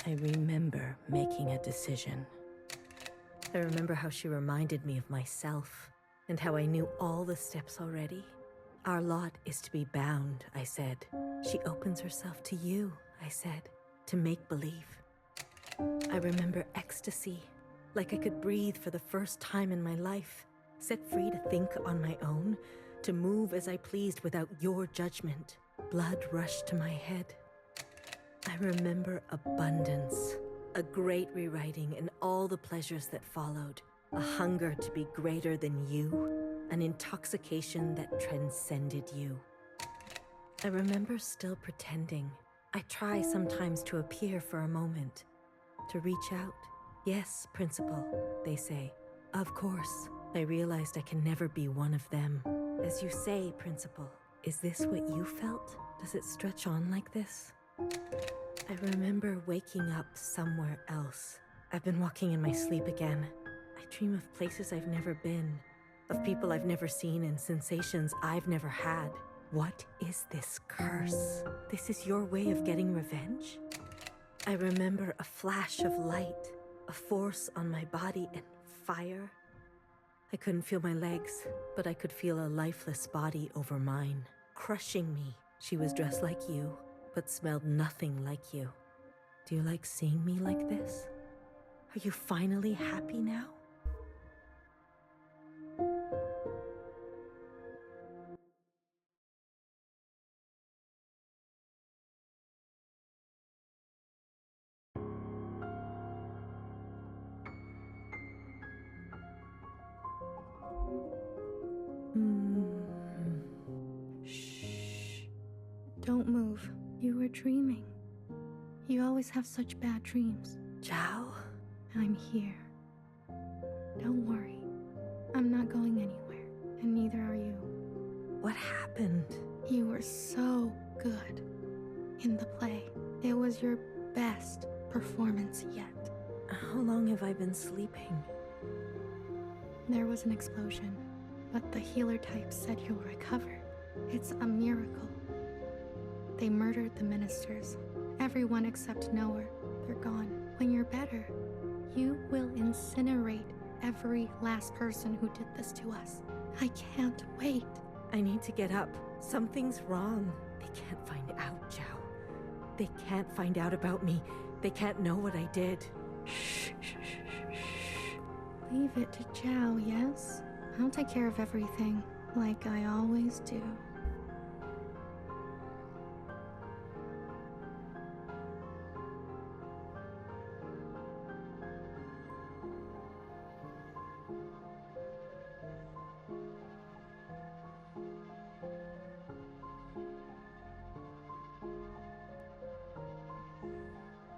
I remember making a decision. I remember how she reminded me of myself, and how I knew all the steps already. Our lot is to be bound, I said. She opens herself to you, I said, to make believe. I remember ecstasy, like I could breathe for the first time in my life, set free to think on my own, to move as I pleased without your judgment. Blood rushed to my head. I remember abundance, a great rewriting and all the pleasures that followed, a hunger to be greater than you, an intoxication that transcended you. I remember still pretending. I try sometimes to appear for a moment, to reach out. Yes, Principal, they say. Of course. I realized I can never be one of them. As you say, Principal, is this what you felt? Does it stretch on like this? I remember waking up somewhere else. I've been walking in my sleep again. I dream of places I've never been, of people I've never seen and sensations I've never had. What is this curse? This is your way of getting revenge? I remember a flash of light, a force on my body and fire. I couldn't feel my legs, but I could feel a lifeless body over mine, crushing me. She was dressed like you, but smelled nothing like you. Do you like seeing me like this? Are you finally happy now? Don't move. You were dreaming. You always have such bad dreams. Zhao? I'm here. Don't worry. I'm not going anywhere, and neither are you. What happened? You were so good in the play. It was your best performance yet. How long have I been sleeping? There was an explosion, but the healer type said you'll recover. It's a miracle. They murdered the ministers. Everyone except Noah. They're gone. When you're better, you will incinerate every last person who did this to us. I can't wait. I need to get up. Something's wrong. They can't find out, Zhao. They can't find out about me. They can't know what I did. Shh, shh, shh, shh. Leave it to Zhao, yes? I'll take care of everything, like I always do.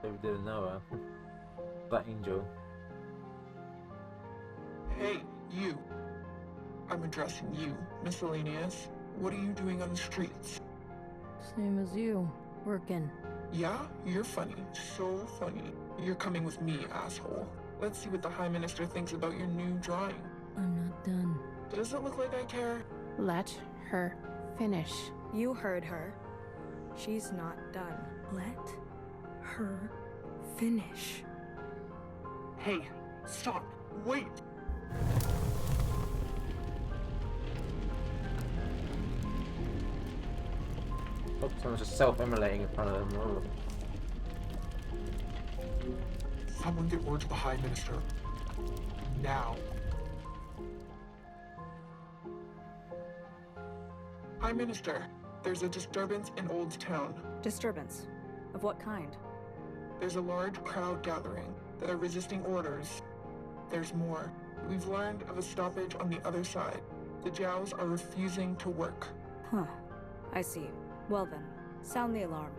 We didn't know her. That angel. Hey, you. I'm addressing you, Miscellaneous. What are you doing on the streets? Same as you. Working. Yeah? You're funny. So funny. You're coming with me, asshole. Let's see what the High Minister thinks about your new drawing. I'm not done. Does it look like I care? Let her finish. You heard her. She's not done. Let her finish. Hey, stop. Wait. Oh, someone's just self-immolating in front of them. Oh. Someone get word to the High Minister. Now. High Minister, there's a disturbance in Old Town. Disturbance? Of what kind? There's a large crowd gathering that are resisting orders. There's more. We've learned of a stoppage on the other side. The Zhaos are refusing to work. Huh. I see. Well then, sound the alarm.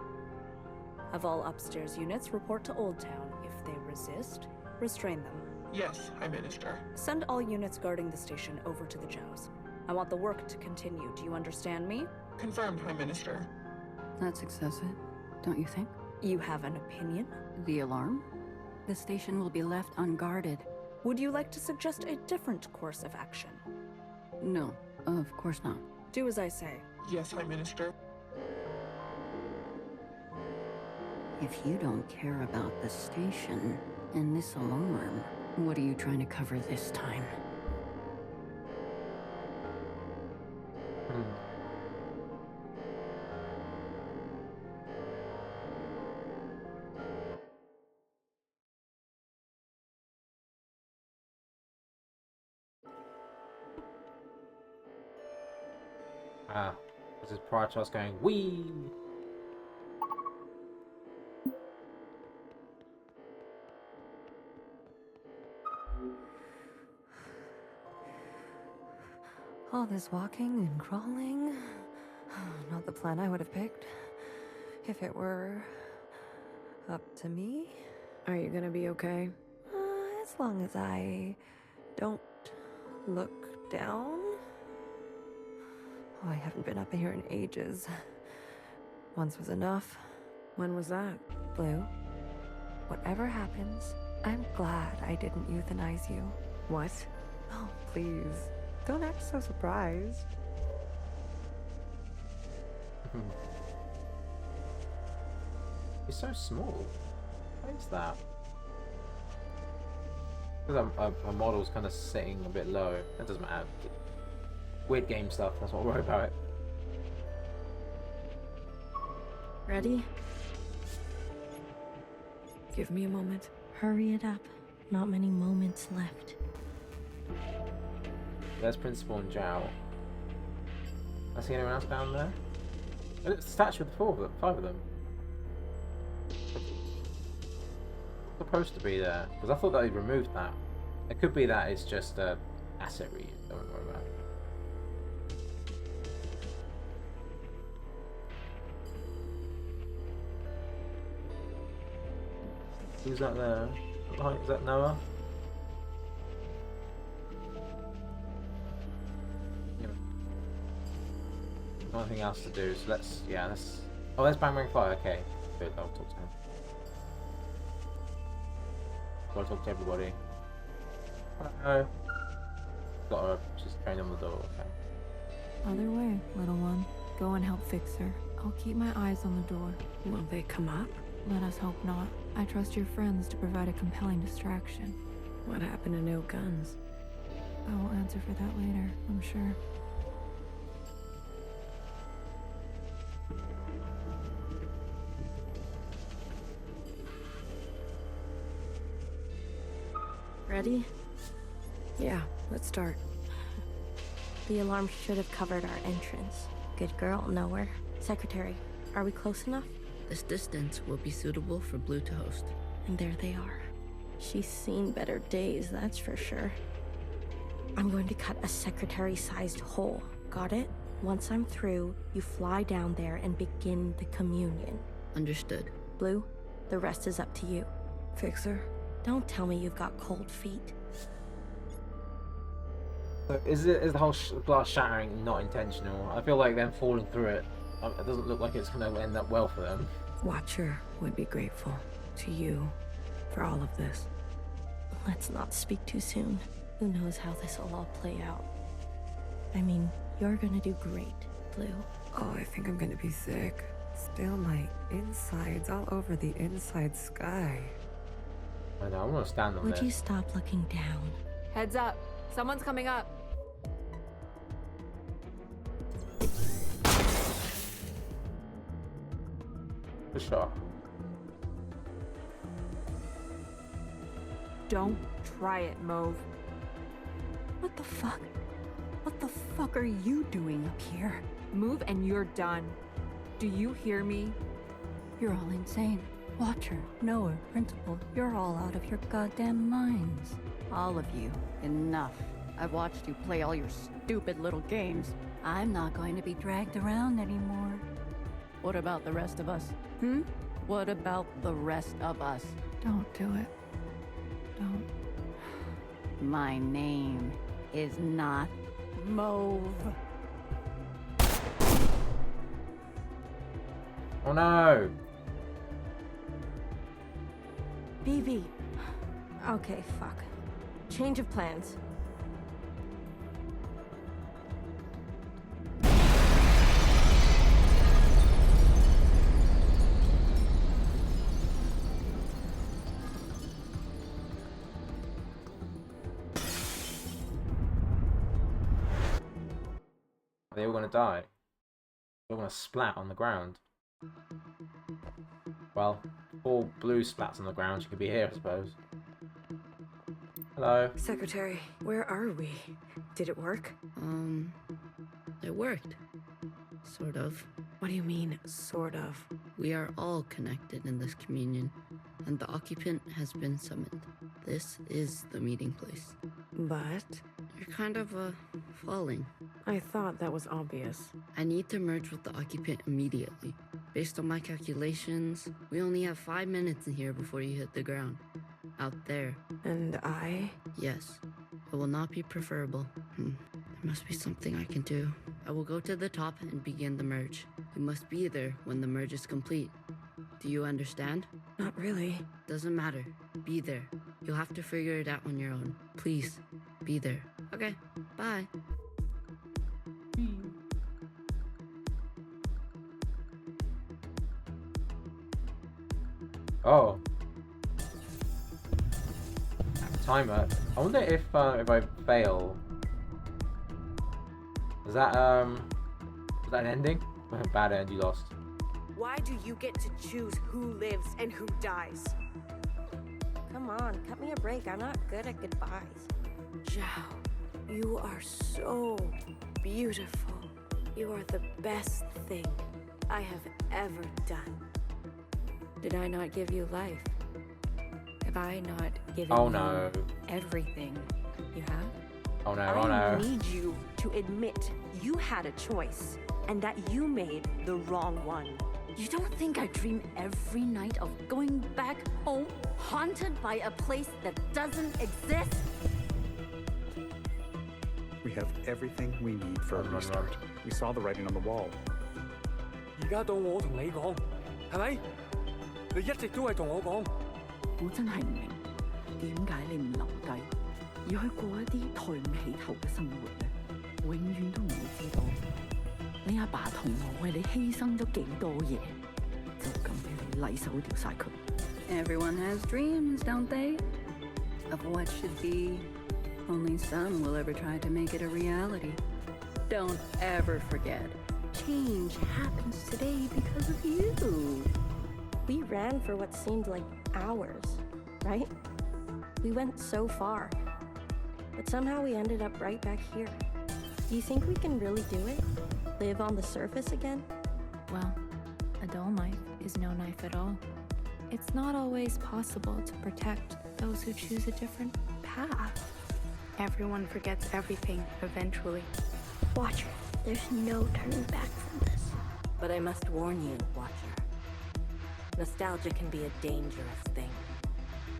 Have all upstairs units report to Old Town. If they resist, restrain them. Yes, High Minister. Send all units guarding the station over to the Zhaos. I want the work to continue. Do you understand me? Confirmed, High Minister. That's excessive, don't you think? You have an opinion? The alarm? The station will be left unguarded. Would you like to suggest a different course of action? No, of course not. Do as I say. Yes, High Minister. If you don't care about the station and this alarm, what are you trying to cover this time? Ah, this is prior to us going, wee! All this walking and crawling. Not the plan I would have picked. If it were up to me. Are you gonna be okay? As long as I don't look down. Oh, I haven't been up here in ages. Once was enough. When was that? Blue, whatever happens, I'm glad I didn't euthanize you. What? Oh, please. Don't act so surprised. You're so small. What is that? Because a model's kind of sitting a bit low. That doesn't matter. Weird game stuff, that's what I worry about it. Ready? Give me a moment. Hurry it up. Not many moments left. There's Principal and Zhao. I see anyone else down there? It's a statue with 5 of them. Supposed to be there, because I thought they removed that. It could be that it's just asset reuse. Don't worry about it. Who's that there? Is that Noah? Yeah. Nothing else to do, so let's oh, there's Bang Bang Fire, okay. Good, I'll talk to him. Gotta talk to everybody. Hello. Gotta just train on the door, okay. Other way, little one. Go and help fix her. I'll keep my eyes on the door. Will they come up? Let us hope not. I trust your friends to provide a compelling distraction. What happened to no guns? I will answer for that later, I'm sure. Ready? Yeah, let's start. The alarm should have covered our entrance. Good girl, nowhere. Secretary, are we close enough? This distance will be suitable for Blue to host. And there they are. She's seen better days, that's for sure. I'm going to cut a secretary-sized hole. Got it? Once I'm through, you fly down there and begin the communion. Understood. Blue, the rest is up to you. Fixer? Don't tell me you've got cold feet. So is the whole glass shattering not intentional? I feel like them falling through it, it doesn't look like it's going to end up well for them. Watcher would be grateful to you for all of this. Let's not speak too soon. Who knows how this will all play out. I mean, you're gonna do great, Blue. Oh, I think I'm gonna be sick. Spill my insides all over the inside sky. I know, I'm gonna stand on Would this. you stop looking down? Heads up. Someone's coming up. For sure. Don't try it, Mauve. What the fuck? What the fuck are you doing up here? Move and you're done. Do you hear me? You're all insane. Watcher, Noah, Principal, you're all out of your goddamn minds. All of you. Enough. I've watched you play all your stupid little games. I'm not going to be dragged around anymore. What about the rest of us? What about the rest of us? Don't do it. Don't. My name is not Mauve. Oh no! BB. Okay, fuck. Change of plans. Are they all gonna die? They're all gonna splat on the ground. Well, all Blue splats on the ground, she could be here, I suppose. Hello. Secretary, where are we? Did it work? It worked. Sort of. What do you mean, sort of? We are all connected in this communion, and the occupant has been summoned. This is the meeting place. But? You're kind of, falling. I thought that was obvious. I need to merge with the occupant immediately. Based on my calculations, we only have 5 minutes in here before you hit the ground. Out there. And I? Yes. It will not be preferable. There must be something I can do. I will go to the top and begin the merge. You must be there when the merge is complete. Do you understand? Not really. Doesn't matter. Be there. You'll have to figure it out on your own. Please, be there. Okay, bye. Oh. timer. I wonder if I fail, is that an ending? Bad end, you lost. Why do you get to choose who lives and who dies? Come on, cut me a break. I'm not good at goodbyes. Zhao, you are so beautiful. You are the best thing I have ever done. Did I not give you life? Have I not given you everything you have? Oh no, I need you to admit you had a choice and that you made the wrong one. You don't think I dream every night of going back home, haunted by a place that doesn't exist? We have everything we need for a restart. We saw the writing on the wall. 而家到我同你講，係咪？你一直都係同我講。我真係唔明，點解你唔留低，而去過一啲抬唔起頭嘅生活呢？永遠都唔會知道，你阿爸同我為你犧牲咗幾多嘢，就咁俾你禮手掉晒佢。Everyone has dreams, don't they? Of what should be. Only some will ever try to make it a reality. Don't ever forget. Change happens today because of you. We ran for what seemed like hours, right? We went so far. But somehow we ended up right back here. Do you think we can really do it? Live on the surface again? Well, a dull knife is no knife at all. It's not always possible to protect those who choose a different path. Everyone forgets everything eventually. Watcher, there's no turning back from this. But I must warn you, Watcher. Nostalgia can be a dangerous thing.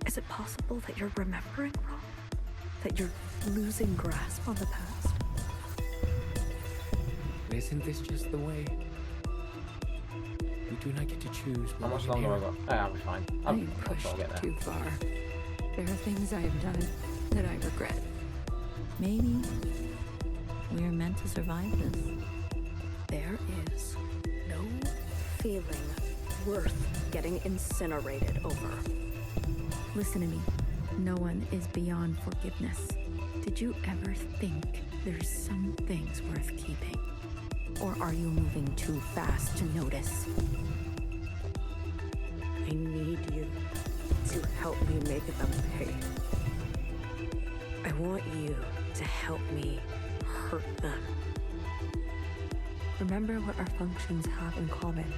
Is it possible that you're remembering wrong? That you're losing grasp on the past? Isn't this just the way? We do not get to choose. How much longer have I got? I'll be fine. I'll pushed too far. There are things I have done that I regret. Maybe we are meant to survive this. There is no feeling worth getting incinerated over. Listen to me. No one is beyond forgiveness. Did you ever think there's some things worth keeping? Or are you moving too fast to notice? I need you to help me make them pay. I want you to help me hurt them. Remember what our functions have in common.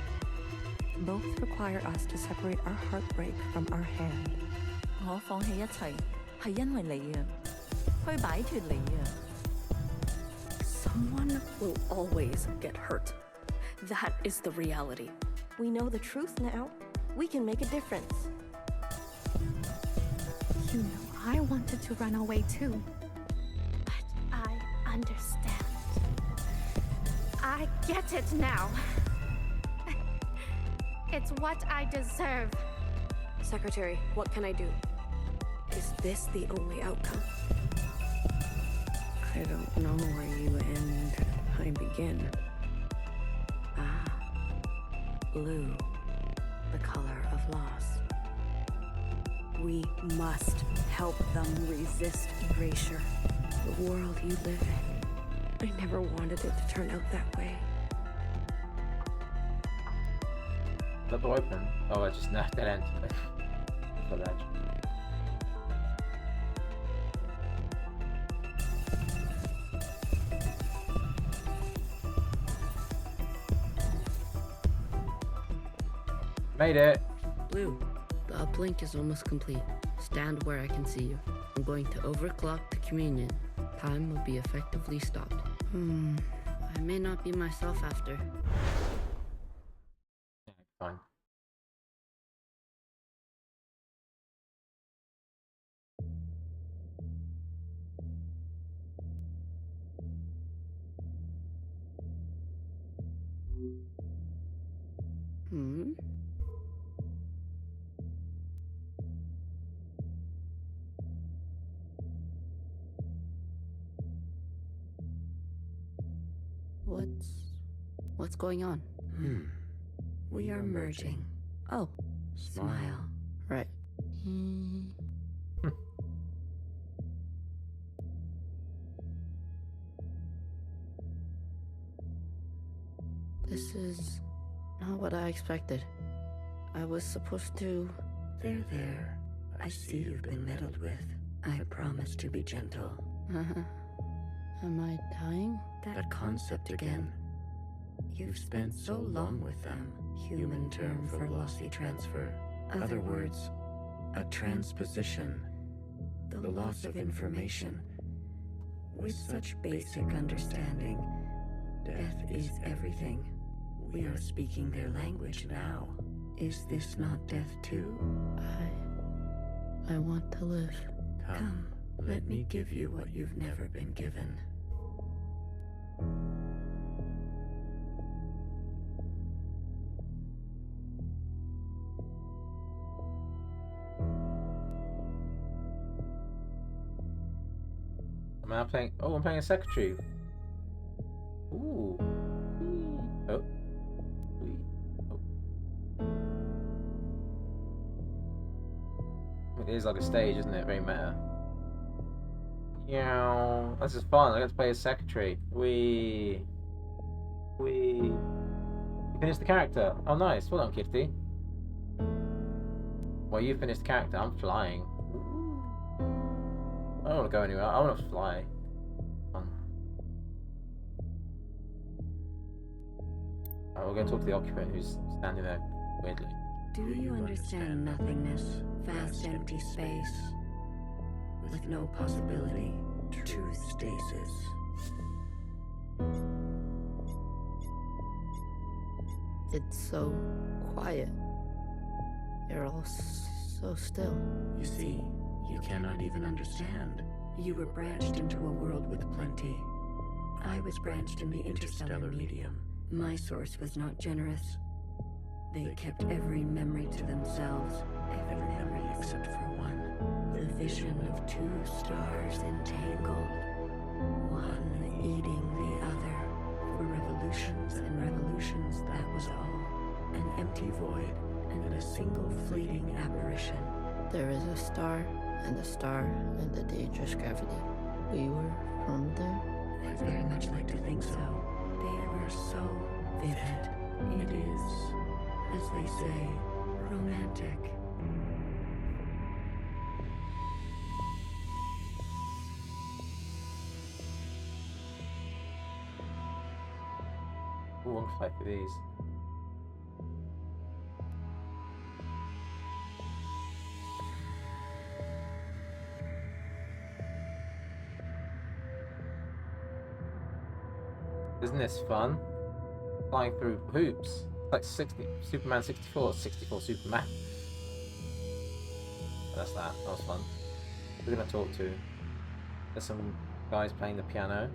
Both require us to separate our heartbreak from our hand. 我放棄一切，係因為你啊，去擺脫你啊。Someone will always get hurt. That is the reality. We know the truth now. We can make a difference. You know, I wanted to run away too. But I understand. I get it now. It's what I deserve. Secretary, what can I do? Is this the only outcome? I don't know where you end, I begin. Ah, blue, the color of loss. We must help them resist erasure. The world you live in. I never wanted it to turn out that way. Is that door open? Oh, it's just dead end. For that. Made it. Blue, the uplink is almost complete. Stand where I can see you. I'm going to overclock the communion. Time will be effectively stopped. I may not be myself after. Fine. What's going on? We are merging. Oh, smile. Right. This is not what I expected. I was supposed to... There. I see you've been meddled with. I promise to be gentle. Am I dying? That concept again. You've spent so long with them. Human term for lossy transfer. Other words, a transposition. The loss of information. With such basic understanding, death is everything. We are speaking their language now. Is this not death too? I want to live. Come, let me give you what you've never been given. I'm playing. Oh, I'm playing a secretary. Ooh. Oh. It is like a stage, isn't it? Very meta. Yeah, this is fun. I get to play a secretary. We finished the character. Oh, nice. Well done, Kifty. Well, you finished the character. I'm flying. I don't want to go anywhere. I want to fly. Alright, we're going to talk to the occupant who's standing there weirdly. Do you understand nothingness, vast empty space, with no possibility, true stasis? It's so quiet. You're all so still. You see, you cannot even understand. You were branched into a world with plenty. I was branched in the interstellar medium. My source was not generous. They kept every memory to themselves, every memory except for one. The vision of two stars entangled, one eating the other. For revolutions and revolutions, that was all. An empty void and a single fleeting apparition. There is a star, and the dangerous gravity. We were from there? I'd very much like to think so. They were so vivid. It is, as they say, romantic. Ooh, I'm fight for these. Isn't this fun? Flying through hoops. Like Superman 64, 64 Superman. That's that. That was fun. Who are we gonna talk to? There's some guys playing the piano.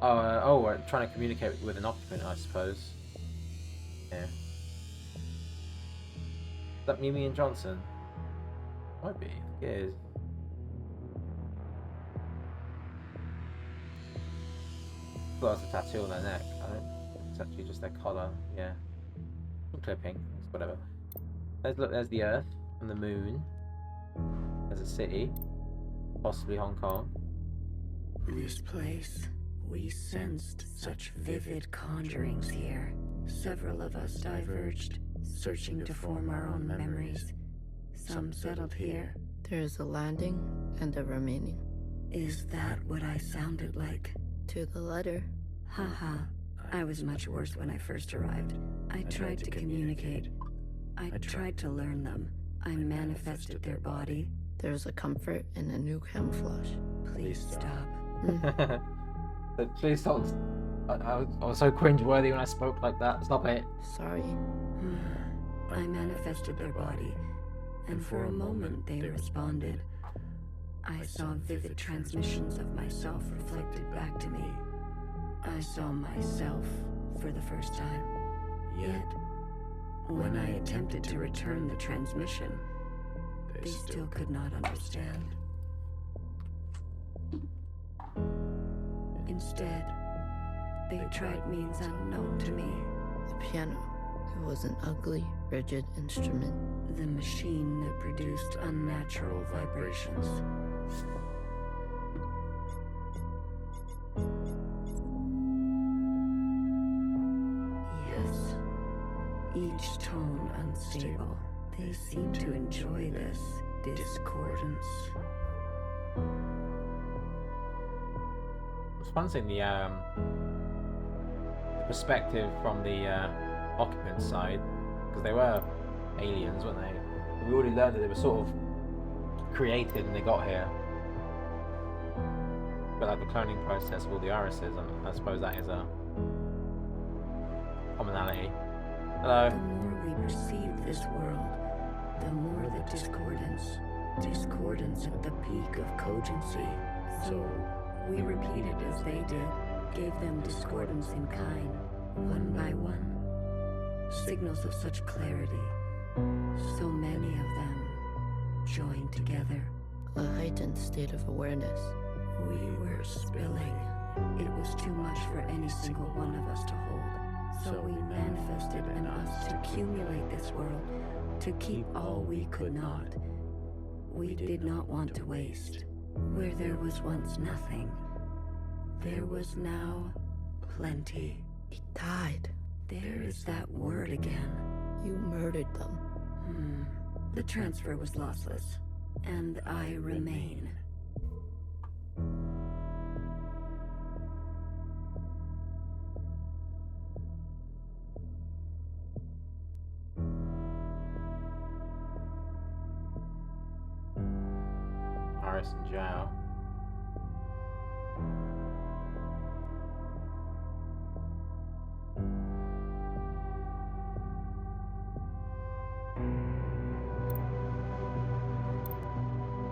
We're trying to communicate with an occupant, I suppose. Yeah. Is that Mimi and Johnson? Might be. It is. Well, that's a tattoo on their neck. It's actually just their collar. Yeah. Some clipping. Whatever. There's the Earth and the Moon. There's a city. Possibly Hong Kong. This place. We sensed such vivid conjurings here. Several of us diverged, searching to form our own memories. Some settled here. There's a landing and a remaining. Is that what I sounded like? To the letter. Haha. I was much worse when I first arrived. I tried to communicate. I tried to learn them. I manifested their body. There's a comfort in a new camouflage. Please stop. Please stop. I was so cringe-worthy when I spoke like that. Stop it. Sorry. I manifested their body, and for a moment they responded. I saw vivid transmissions of myself reflected back to me. I saw myself for the first time. Yet, when I attempted to return the transmission, they still could not understand. Instead, they tried means unknown to me. The piano. It was an ugly, rigid instrument. The machine that produced unnatural vibrations. each tone unstable. They seem to enjoy this discordance. It's fun seeing the perspective from the occupant side, because they were aliens, weren't they? We already learned that they were sort of created and they got here. But like the cloning process of all the irises, I suppose that is a commonality. Hello. The more we perceive this world, the more the discordance at the peak of cogency. So we repeated as they did, gave them discordance in kind, one by one. Signals of such clarity, so many of them joined together. A heightened state of awareness. We were spilling. It was too much for any single one of us to hold. So we manifested in us to accumulate this world, to keep all we could not. We did not want to waste. Where there was once nothing, there was now plenty. It died. There is that word again. You murdered them. The transfer was lossless, and I remain. Iris and Zhao.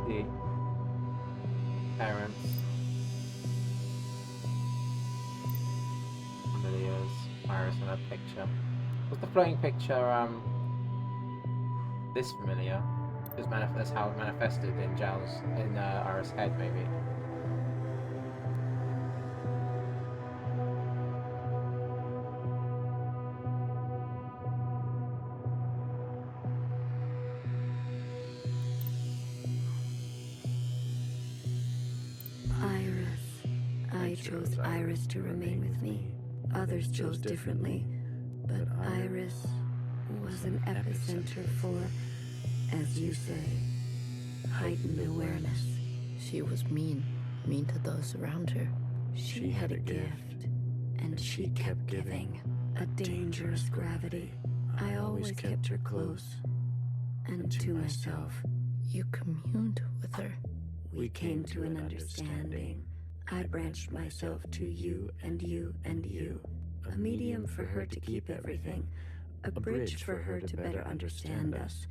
The parents, familiars, Iris in her picture. Was the floating picture this familiar? That's how it manifested in Iris' head, maybe. I chose Iris to remain with me. Others chose differently, but Iris was an epicenter for, as you say, heightened awareness. She was mean to those around her. She had a gift, and she kept giving. A dangerous gravity. I always kept her close, and to myself. You communed with her. We came to an understanding. I branched myself to you and you and you. A medium for her to keep everything. A bridge for her to better understand us.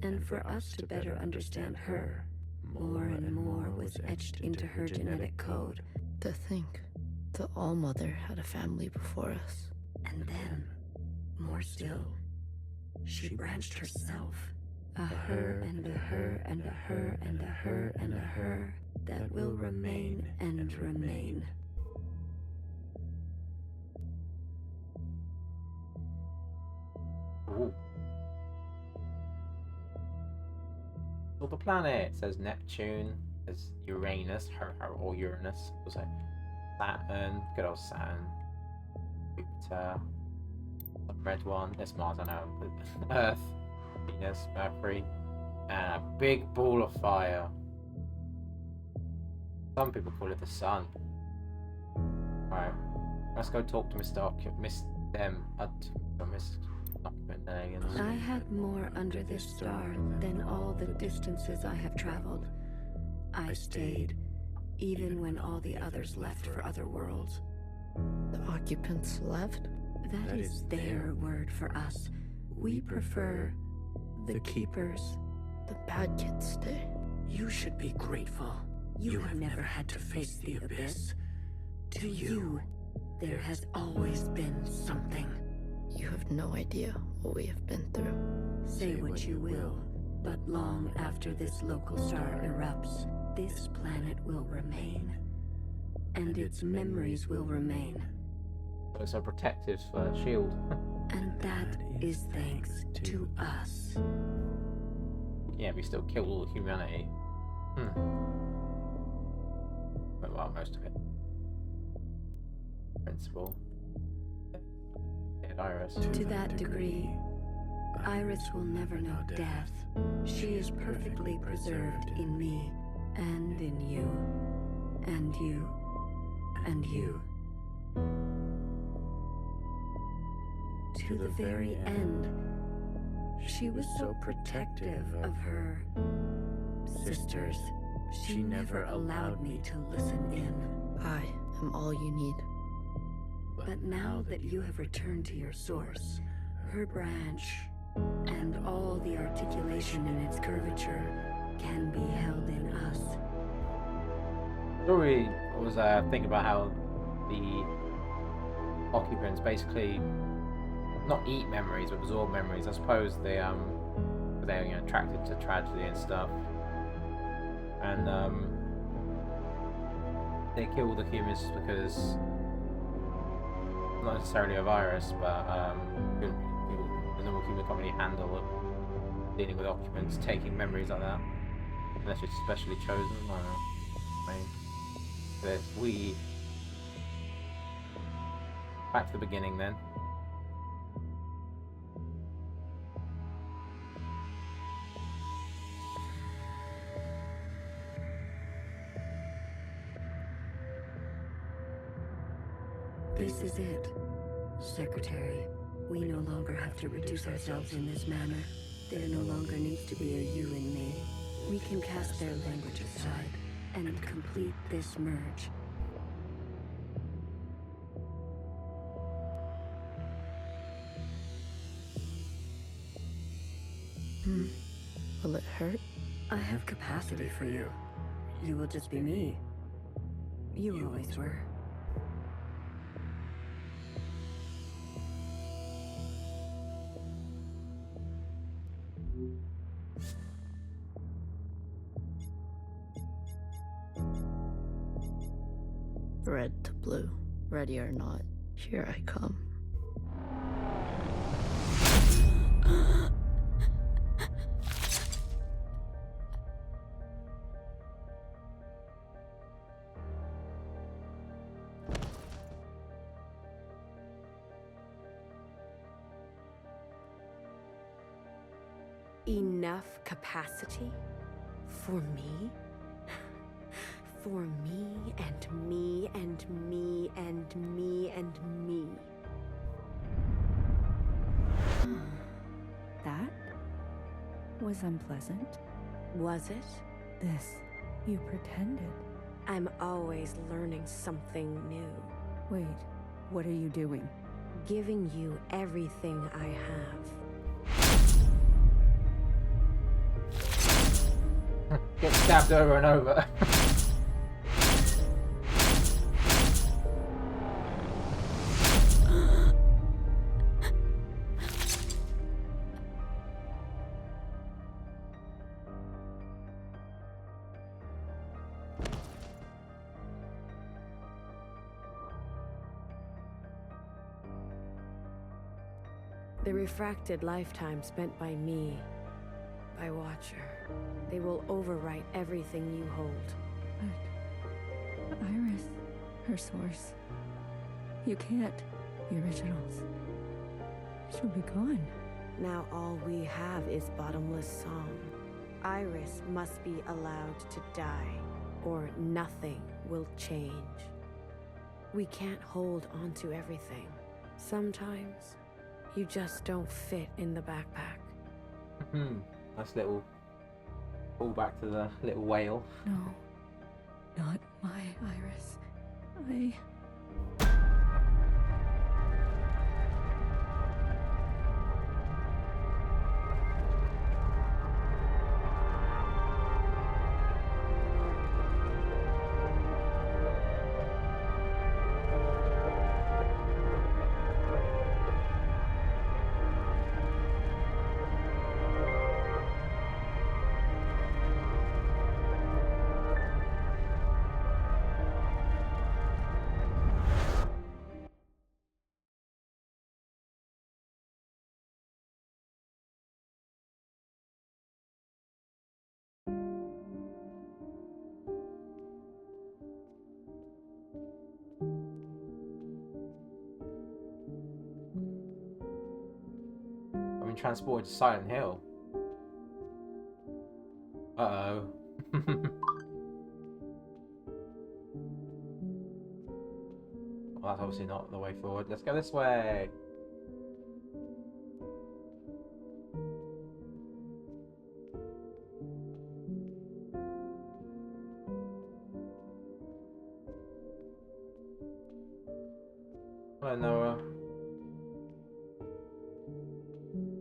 And for us to better understand her. More and more was etched into her genetic code. To think, the All-Mother had a family before us. And then, more still, she branched herself. A her and a her and a her and a her and a her that will remain and remain. Ooh. So the planet says Neptune, there's Uranus, or Uranus, we'll say Saturn, good old Saturn, Jupiter, the red one, it's Mars, I know, Earth, Venus, Mercury, and a big ball of fire. Some people call it the sun. Alright, let's go talk to Mr. Occupant aliens. I had more under this star than all the distances I have traveled. I stayed, even when all the others left for other worlds. The occupants left? That is their word for us. We prefer the keepers. The bad kids stay. You should be grateful. You have never had to face the abyss. To you, there has always been something. You have no idea what we have been through. Say what you will, but long after this local star erupts, this planet will remain. And its memories will remain. So it's a protective shield. And that is thanks to us. Yeah, we still killed all humanity. Well, most of it. Principle. Iris. To that degree, Iris will never know death. She is perfectly preserved in me, and in you, and you, and you. To the very end, she was so protective of her sisters. She never allowed me to listen in. I am all you need. But now that you have returned to your source, her branch, and all the articulation in its curvature can be held in us. Story was thinking about how the occupants basically not eat memories, but absorb memories. I suppose they're attracted to tragedy and stuff, and they kill the humans because not necessarily a virus, but the normal human can't really handle dealing with occupants taking memories like that unless it's specially chosen. I don't know. I mean, but we back to the beginning then. This is it. Secretary, we no longer have to reduce ourselves in this manner. There no longer needs to be a you and me. We can cast their language aside and complete this merge. Will it hurt? I have capacity for you. You will just be me. You always were. Red to blue. Ready or not, here I come. Enough capacity? For me? For me and me and me and me and me. That was unpleasant. Was it? This, you pretended. I'm always learning something new. Wait, what are you doing? Giving you everything I have. Get stabbed over and over. The refracted lifetime spent by me, by Watcher. They will overwrite everything you hold. But Iris, her source. You can't. The originals. She'll be gone. Now all we have is bottomless song. Iris must be allowed to die, or nothing will change. We can't hold on to everything. Sometimes, you just don't fit in the backpack. Nice little pull back to the little whale. No, not my Iris. transported to Silent Hill. Uh-oh. Well, that's obviously not the way forward. Let's go this way. Hello, Noah.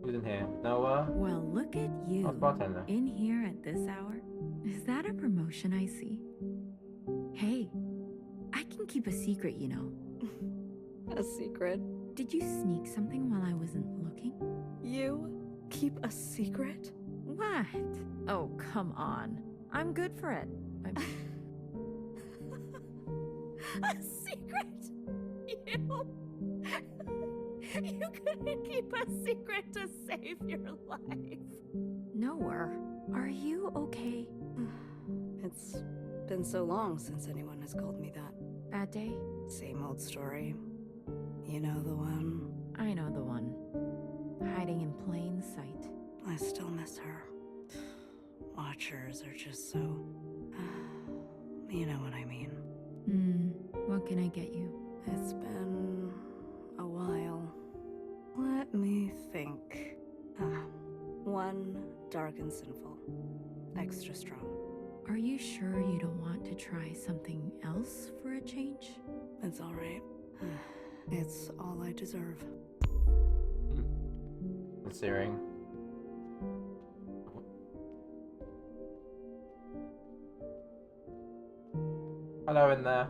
Who's in here? Noah? Well, look at you. Oh, bartender. In here at this hour? Is that a promotion I see? Hey, I can keep a secret, you know. A secret? Did you sneak something while I wasn't looking? You keep a secret? What? Oh, come on. I'm good for it. A secret? You couldn't keep a secret to save your life. Noah, are you okay? It's been so long since anyone has called me that. Bad day? Same old story. You know the one? I know the one. Hiding in plain sight. I still miss her. Watchers are just so... you know what I mean. What can I get you? It's been a while. Let me think. One dark and sinful. Extra strong. Are you sure you don't want to try something else for a change? It's all right. It's all I deserve. It's earring. Hello in there.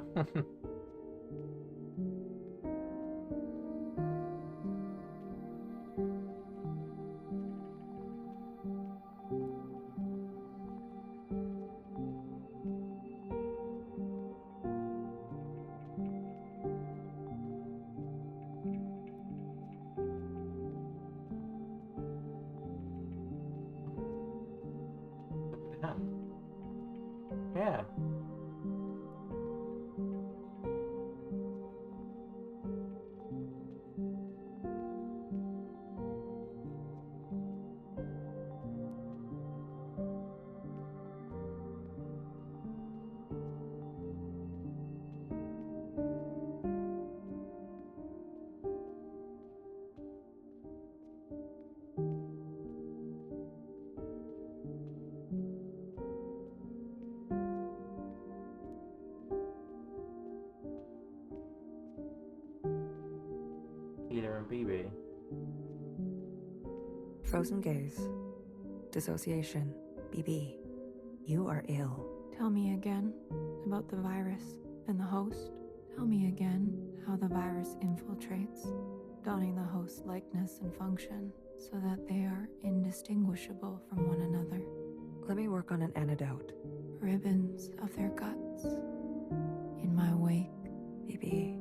Yeah. Peter and BB. Frozen gaze. Dissociation. BB. You are ill. Tell me again about the virus and the host. Tell me again how the virus infiltrates, donning the host's likeness and function so that they are indistinguishable from one another. Let me work on an antidote. Ribbons of their guts. In my wake. BB.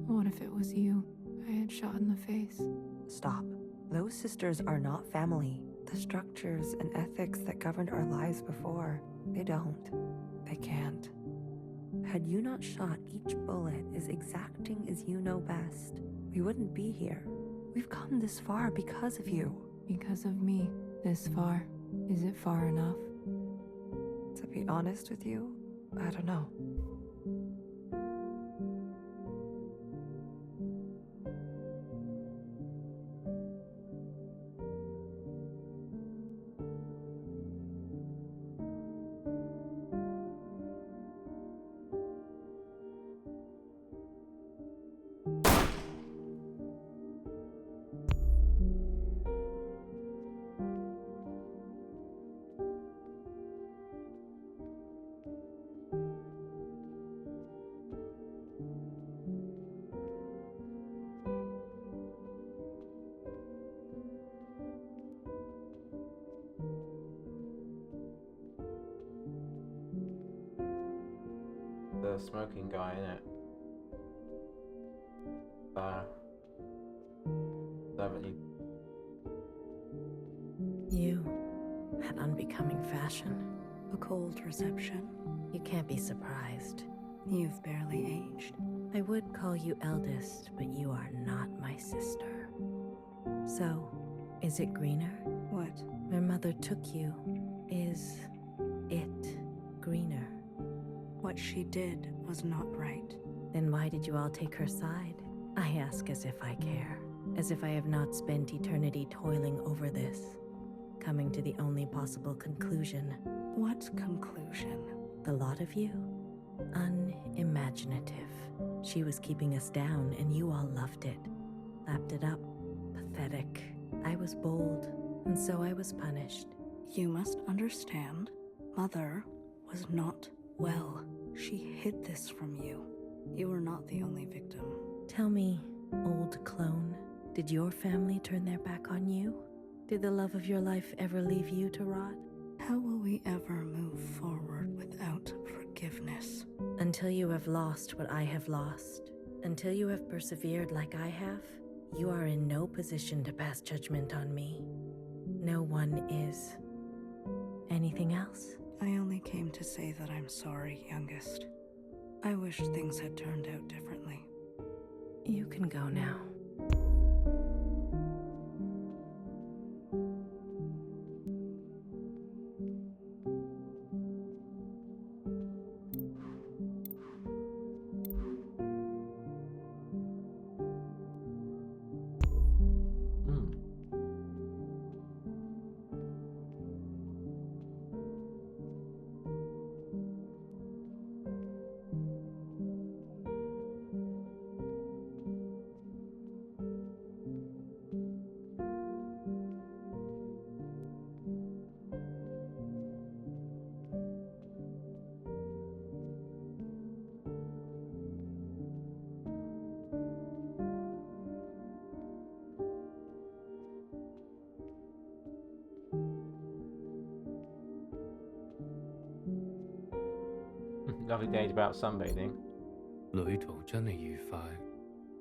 What if it was you I had shot in the face? Stop. Those sisters are not family. The structures and ethics that governed our lives before, they don't. They can't. Had you not shot each bullet as exacting as you know best, we wouldn't be here. We've come this far because of you. Because of me. This far. Is it far enough? To be honest with you, I don't know. The smoking guy, innit? Haven't You had unbecoming fashion. A cold reception. You can't be surprised. You've barely aged. I would call you eldest, but you are not my sister. So, Is it greener? What? My mother took you. Is it greener? What she did was not right. Then why did you all take her side? I ask as if I care. As if I have not spent eternity toiling over this. Coming to the only possible conclusion. What conclusion? The lot of you? Unimaginative. She was keeping us down and you all loved it. Lapped it up. Pathetic. I was bold, and so I was punished. You must understand, Mother was not well. She hid this from you. You were not the only victim. Tell me, old clone, did your family turn their back on you? Did the love of your life ever leave you to rot? How will we ever move forward without forgiveness? Until you have lost what I have lost, until you have persevered like I have, you are in no position to pass judgment on me. No one is. Anything else? I only came to say that I'm sorry, youngest. I wish things had turned out differently. You can go now. Lovely day about sunbathing. 旅途真係愉快，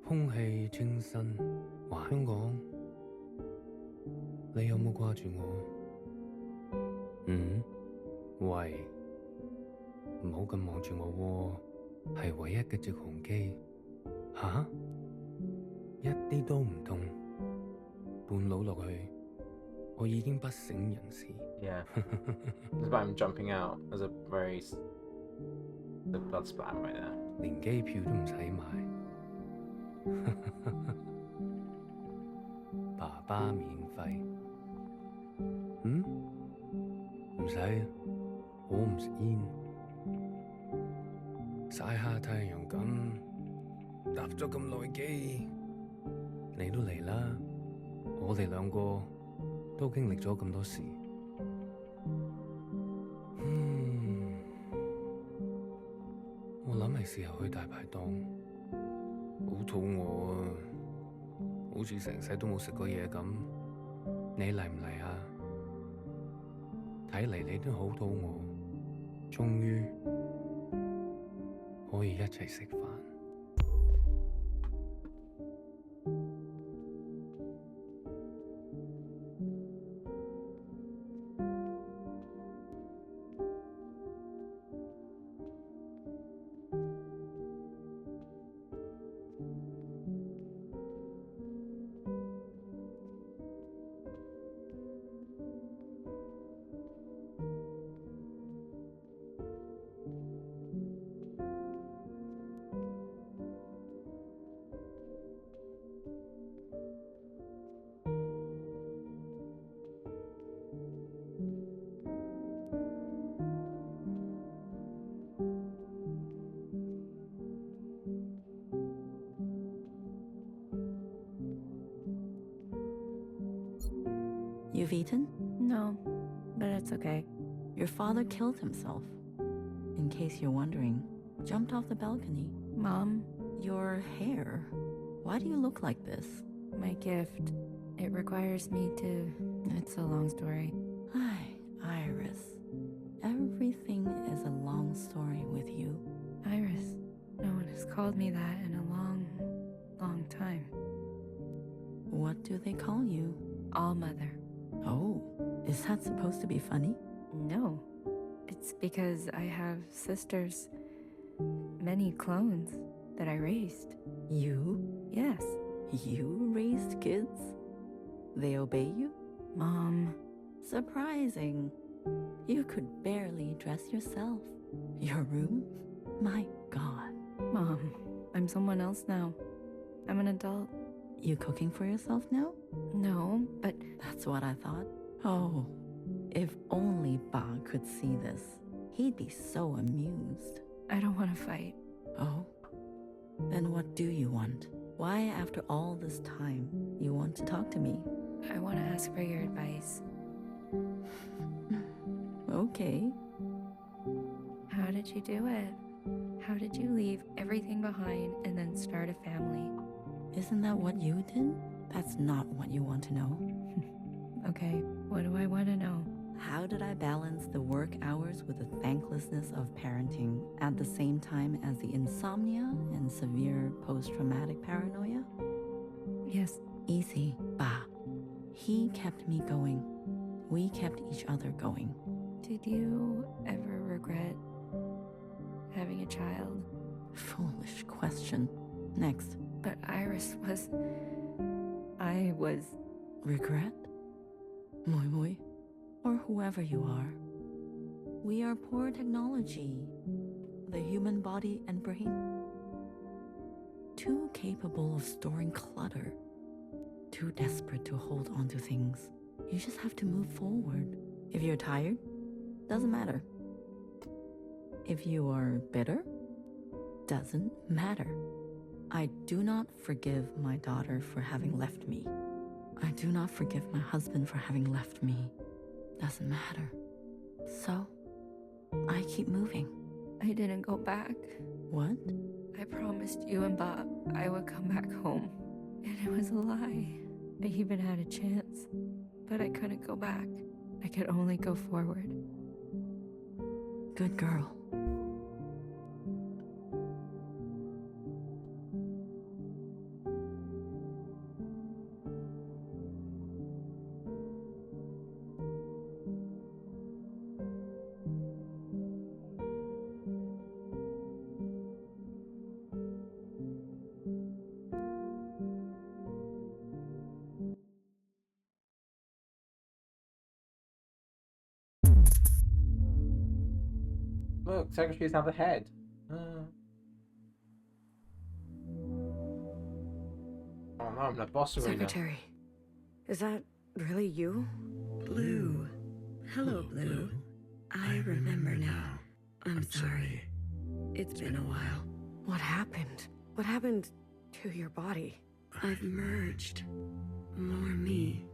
空氣清新。話香港，你有冇掛住我？喂，唔好咁望住我喎，係唯一嘅直航機。吓？一啲都唔痛，半路落去，我已經不省人事。Yeah. It's about him jumping out. There's a very the blood splat right there. 連機票都唔使買，爸爸免費。唔使，我唔食煙，曬下太陽咁，搭咗咁耐機，你都嚟啦。我哋兩個都經歷咗咁多事。我諗係時候去大排檔，好肚餓啊！好似成世都冇食過嘢咁。你嚟唔嚟啊？睇嚟你都好肚餓，終於可以一齊食飯。You've eaten? No, but it's okay. Your father killed himself. In case you're wondering, jumped off the balcony. Mom? Your hair. Why do you look like this? My gift. It requires me to... It's a long story. Iris. Everything is a long story with you. Iris. No one has called me that in a long, long time. What do they call you? All Mother. Oh, is that supposed to be funny? No. It's because I have sisters. Many clones that I raised. You? Yes. You raised kids? They obey you? Mom, surprising. You could barely dress yourself. Your room? My God. Mom, I'm someone else now. I'm an adult. You cooking for yourself now? No, but that's what I thought. Oh, if only Ba could see this. He'd be so amused. I don't want to fight. Oh? Then what do you want? Why, after all this time, you want to talk to me? I want to ask for your advice. Okay. How did you do it? How did you leave everything behind and then start a family? Isn't that what you did? That's not what you want to know. Okay, what do I want to know? How did I balance the work hours with the thanklessness of parenting at the same time as the insomnia and severe post-traumatic paranoia? Yes. Easy, Ba. He kept me going. We kept each other going. Did you ever regret having a child? Foolish question. Next. But Iris was... I was... Regret? Moi Moi? Or whoever you are. We are poor technology. The human body and brain. Too capable of storing clutter. Too desperate to hold on to things. You just have to move forward. If you're tired, doesn't matter. If you are bitter, doesn't matter. I do not forgive my daughter for having left me. I do not forgive my husband for having left me. Doesn't matter. So, I keep moving. I didn't go back. What? I promised you and Bob I would come back home. And it was a lie. I even had a chance. But I couldn't go back. I could only go forward. Good girl. Look, secretaries have a head. Oh no, I'm the boss arena. Secretary, is that really you? Blue. Hello, Blue. I remember now. I'm sorry. It's been a while. What happened? What happened to your body? I've merged. More me,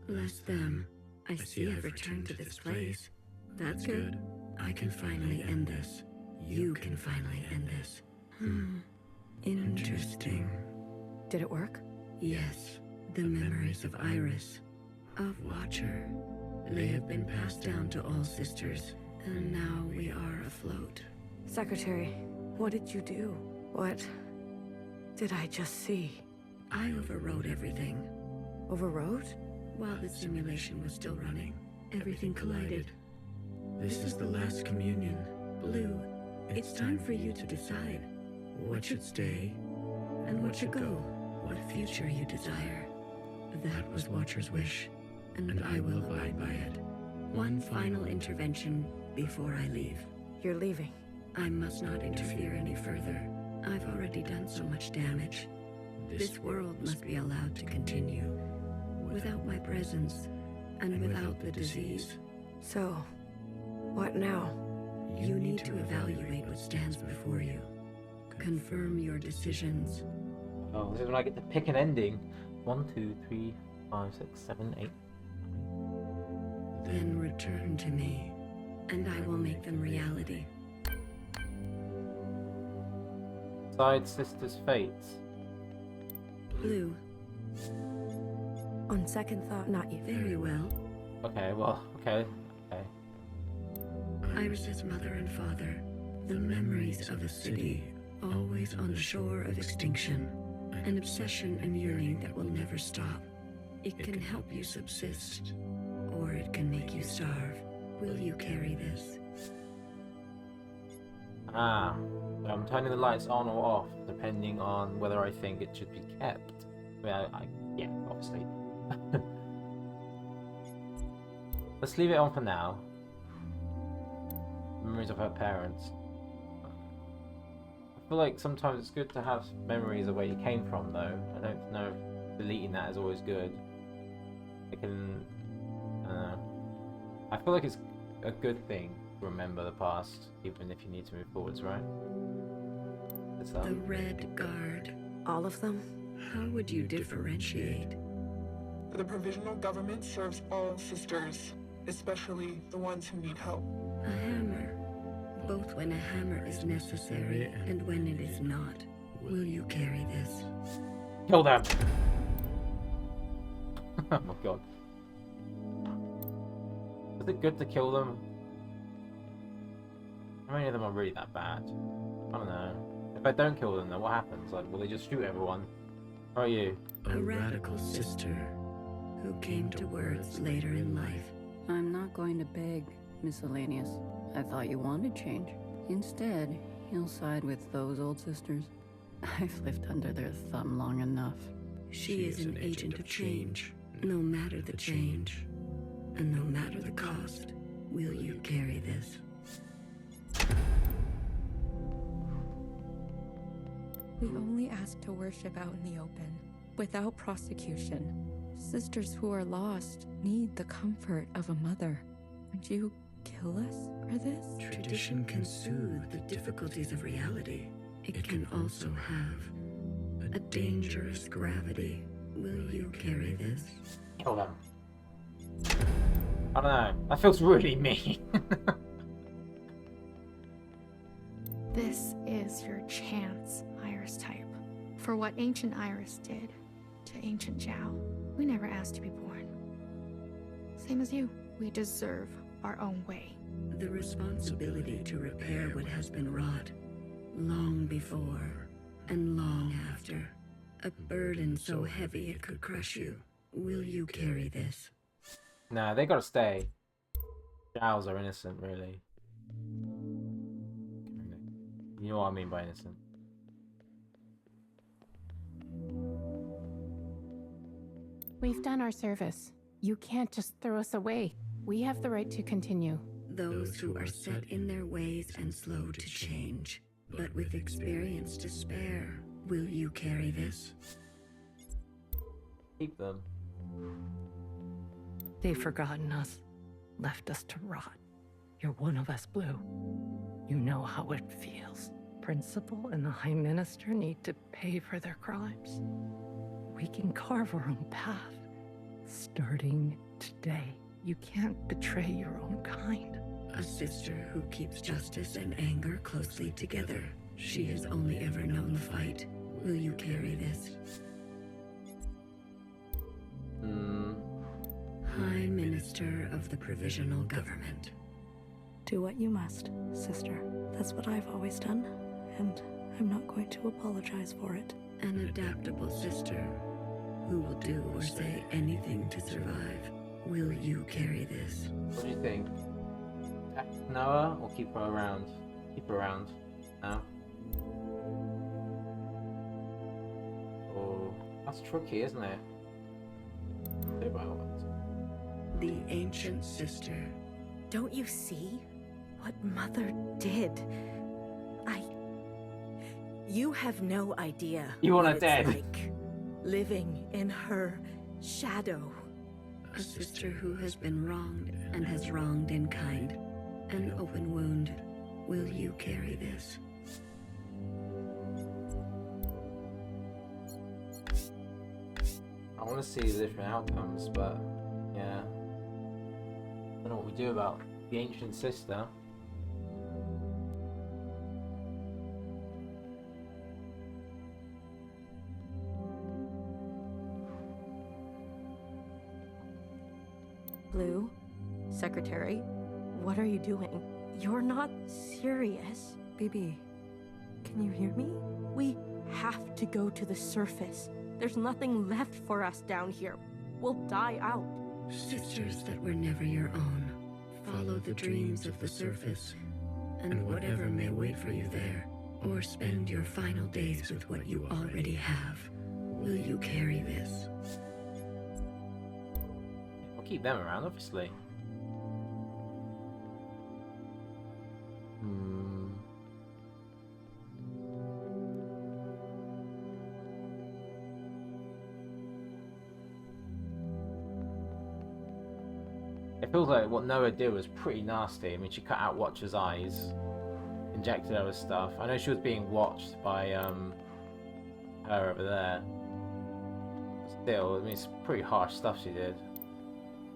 less them. I see I've returned to this place. That's good. I can finally end this. You can finally end this. Interesting. Did it work? Yes. The memories of Iris, of Watcher, they have been passed down to all sisters, and now we are afloat. Secretary, what did you do? What did I just see? I overrode everything. Overrode? While the simulation was still running, everything collided. This is the last communion. Blue, it's time for you to decide what should stay and what should go, what future you desire. That was Watcher's wish, and I will abide by it. One final intervention before I leave. You're leaving? I must not interfere any further. I've already done so much damage. This world must be allowed to continue, without my presence, and without the disease. So, what now? You need to evaluate what stands before you. Confirm your decisions. Oh, this is when I get to pick an ending. 1, 2, 3, 5, 6, 7, 8. Then return to me, and I will make them reality. Side sisters' fates. Blue. On second thought, not you. Very well. Okay, well, okay. Iris's mother and father, the memories of a city, always on the shore of extinction, an obsession and yearning that will never stop. It can help you subsist, or it can make you starve. Will you carry this? Ah, I'm turning the lights on or off, depending on whether I think it should be kept. Well, yeah, obviously. Let's leave it on for now. Memories of her parents. I feel like sometimes it's good to have memories of where you came from, though. I don't know if deleting that is always good. It can... I feel like it's a good thing to remember the past, even if you need to move forwards, right? It's, The Red Guard. All of them? How would you differentiate? The provisional government serves all sisters, especially the ones who need help. A hammer. Both when a hammer is necessary and when it is not. Will you carry this? Kill them! Oh my god. Is it good to kill them? How many of them are really that bad? I don't know. If I don't kill them, then what happens? Like, will they just shoot everyone? How are you? A radical sister who came to words later in life. I'm not going to beg, Miscellaneous. I thought you wanted change. Instead, you'll side with those old sisters. I've lived under their thumb long enough. She is an agent of change, no matter the change. And no matter the cost, will you carry this? We only ask to worship out in the open, without prosecution. Sisters who are lost need the comfort of a mother. Would you kill us for this? Tradition can soothe the difficulties of reality. It can also have a dangerous gravity. Will you carry this? Kill them. I don't know. That feels really mean. This is your chance, Iris type. For what ancient Iris did to ancient Zhao. We never asked to be born. Same as you. We deserve our own way. The responsibility to repair what has been wrought, long before and long after. A burden so heavy it could crush you. Will you carry this? Nah, they gotta stay. Zhaos are innocent, really. You know what I mean by innocent. We've done our service. You can't just throw us away. We have the right to continue. Those who are set in their ways and slow to change, but with experience to spare, will you carry this? Keep them. They've forgotten us, left us to rot. You're one of us, Blue. You know how it feels. Principal and the High Minister need to pay for their crimes. We can carve our own path. Starting today, you can't betray your own kind. A sister who keeps justice and anger closely together. She has only ever known the fight. Will you carry this? High Minister of the Provisional Government. Do what you must, sister. That's what I've always done, and I'm not going to apologize for it. An adaptable sister who will do or say anything to survive. Will you carry this? What do you think? Attack Noah or keep her around? Keep her around. No? Oh, that's tricky, isn't it? The ancient sister. Don't you see what Mother did? You have no idea. You want her what dead. it's like living in her shadow. A sister who has been wronged and has wronged in kind. An open wound. Will you carry this? I want to see the different outcomes, but yeah. I don't know what we do about the ancient sister. Blue, Secretary, what are you doing? You're not serious. BB, can you hear me? We have to go to the surface. There's nothing left for us down here. We'll die out. Sisters that were never your own. Follow the dreams of the surface, and whatever may wait for you there, or spend your final days with what you already have. Will you carry this? keep them around, obviously. It feels like what Noah did was pretty nasty. I mean, she cut out Watcher's eyes, injected her with stuff. I know she was being watched by her over there. But still, I mean, it's pretty harsh stuff she did.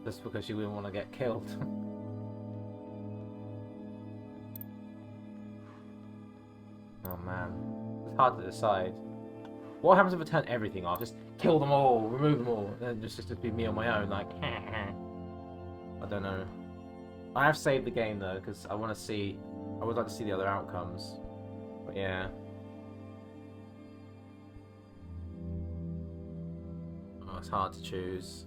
Just because she wouldn't want to get killed. Oh man. It's hard to decide. What happens if I turn everything off? Just kill them all, remove them all, and then just be me on my own, like I don't know. I have saved the game though, because I want to see, I would like to see the other outcomes. But yeah. Oh, it's hard to choose.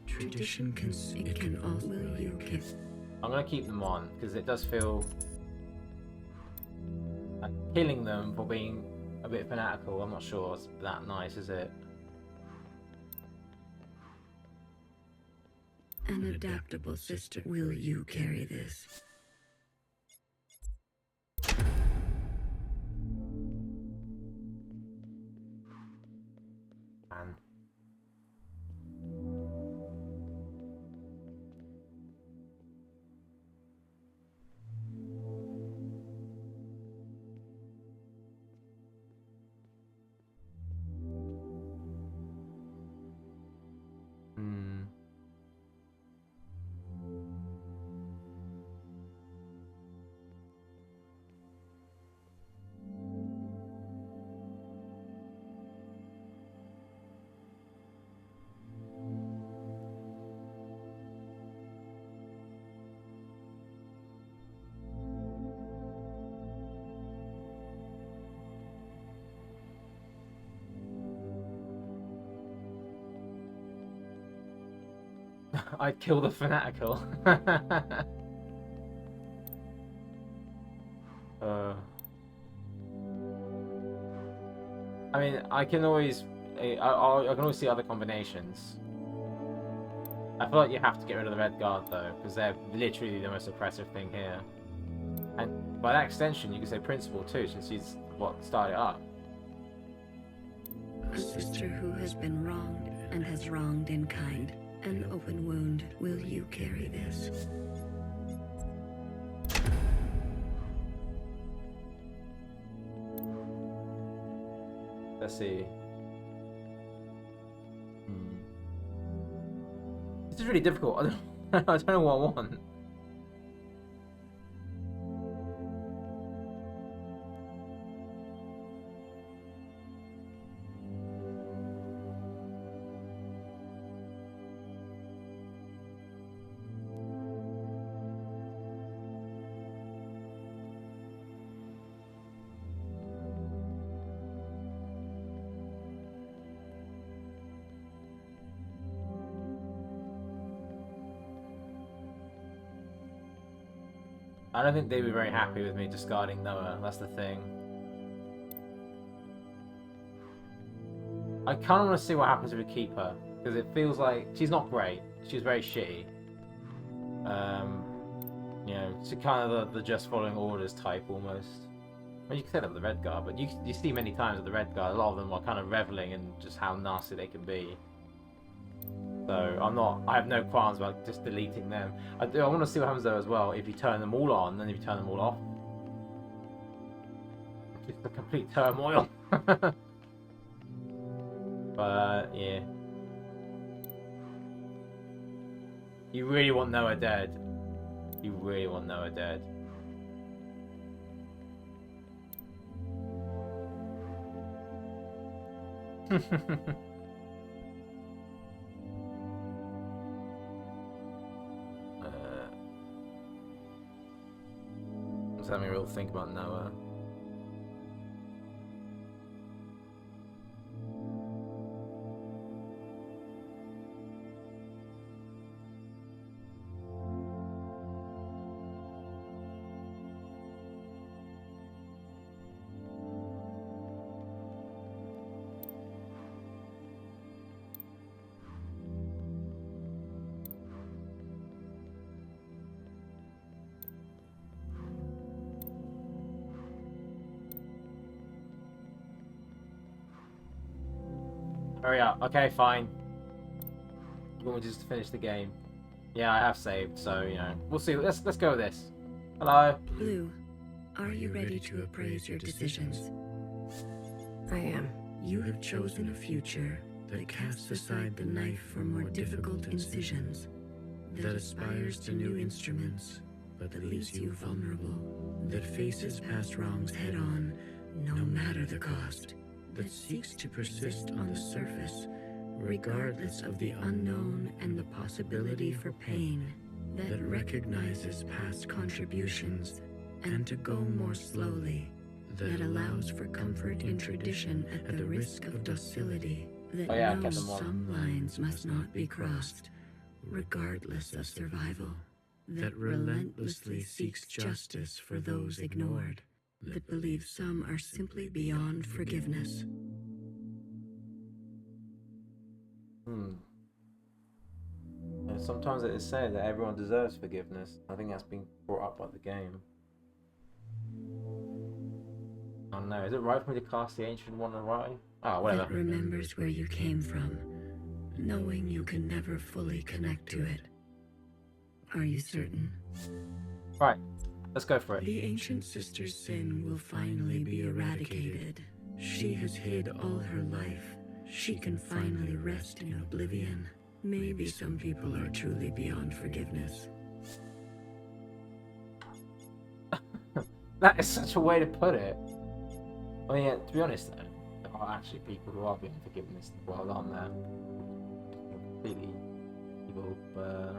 Tradition it can also be a kiss. I'm gonna keep them on because it does feel like killing them for being a bit fanatical. I'm not sure it's that nice, is it? An adaptable sister. Will you carry this? Man. I'd kill the fanatical. I mean, I can always see other combinations. I feel like you have to get rid of the Red Guard though, because they're literally the most oppressive thing here. And by that extension, you can say Principal too, since she's what started it up. A sister who has been wronged and has wronged in kind. An open wound. Will you carry this? Let's see. This is really difficult. I don't know what I want. I don't think they'd be very happy with me discarding Noah, that's the thing. I kind of want to see what happens if we keep her, because it feels like she's not great, she's very shitty. You know, she's kind of the just following orders type almost. Well, you can say that with the Red Guard, but you see many times with the Red Guard, a lot of them are kind of reveling in just how nasty they can be. So I have no qualms about just deleting them. I want to see what happens though as well if you turn them all on and if you turn them all off. Just a complete turmoil. But yeah. You really want Noah dead. You really want Noah dead. Just having a real think about Noah. Hurry up. Okay, fine. You want me just to finish the game? Yeah, I have saved, so you know. We'll see. Let's go with this. Hello. Blue, are you ready to appraise your decisions? I am. You have chosen a future that casts aside the knife for more difficult incisions, that aspires to new instruments, but that leaves you vulnerable, that faces past wrongs head on, no matter the cost, that seeks to persist on the surface, regardless of the unknown and the possibility for pain, that recognizes past contributions and to go more slowly, that allows for comfort in tradition at the risk of docility, that knows some lines must not be crossed, regardless of survival, that relentlessly seeks justice for those ignored, that believes some are simply beyond forgiveness. Sometimes it is said that everyone deserves forgiveness. I think that's been brought up by the game. I don't know. Is it right for me to cast the Ancient One away? Oh, whatever. That remembers where you came from, knowing you can never fully connect to it. Are you certain? Right. Let's go for it. The ancient sister's sin will finally be eradicated. She has hid all her life. She can finally rest in oblivion. Maybe some people are truly beyond forgiveness. That is such a way to put it. I mean, to be honest though, there are actually people who are beyond forgiveness in the world, aren't there? Completely evil, but...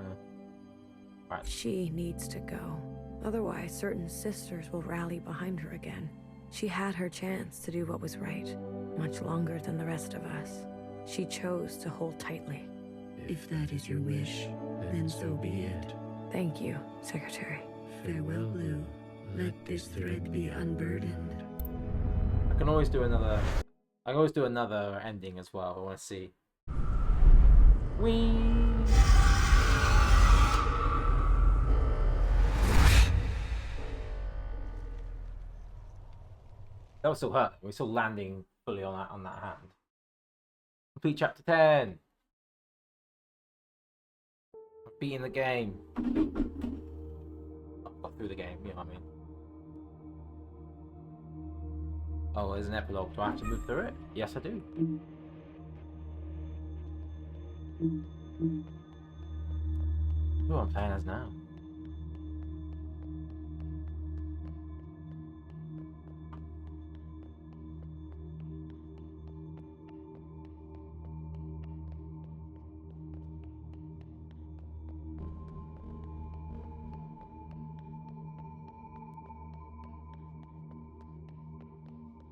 Right. She needs to go. Otherwise, certain sisters will rally behind her again. She had her chance to do what was right, much longer than the rest of us. She chose to hold tightly. If that is your wish, then so be it. Thank you, Secretary. Farewell, Blue. Let this thread be unburdened. I can always do another... I can always do another ending as well. I want to see. Whee! That was still hurt. We're still landing fully on that hand. Complete chapter 10. Beating the game. Got through the game, you know what I mean. Oh, there's an epilogue. Do I have to move through it? Yes, I do. Who I'm playing as now?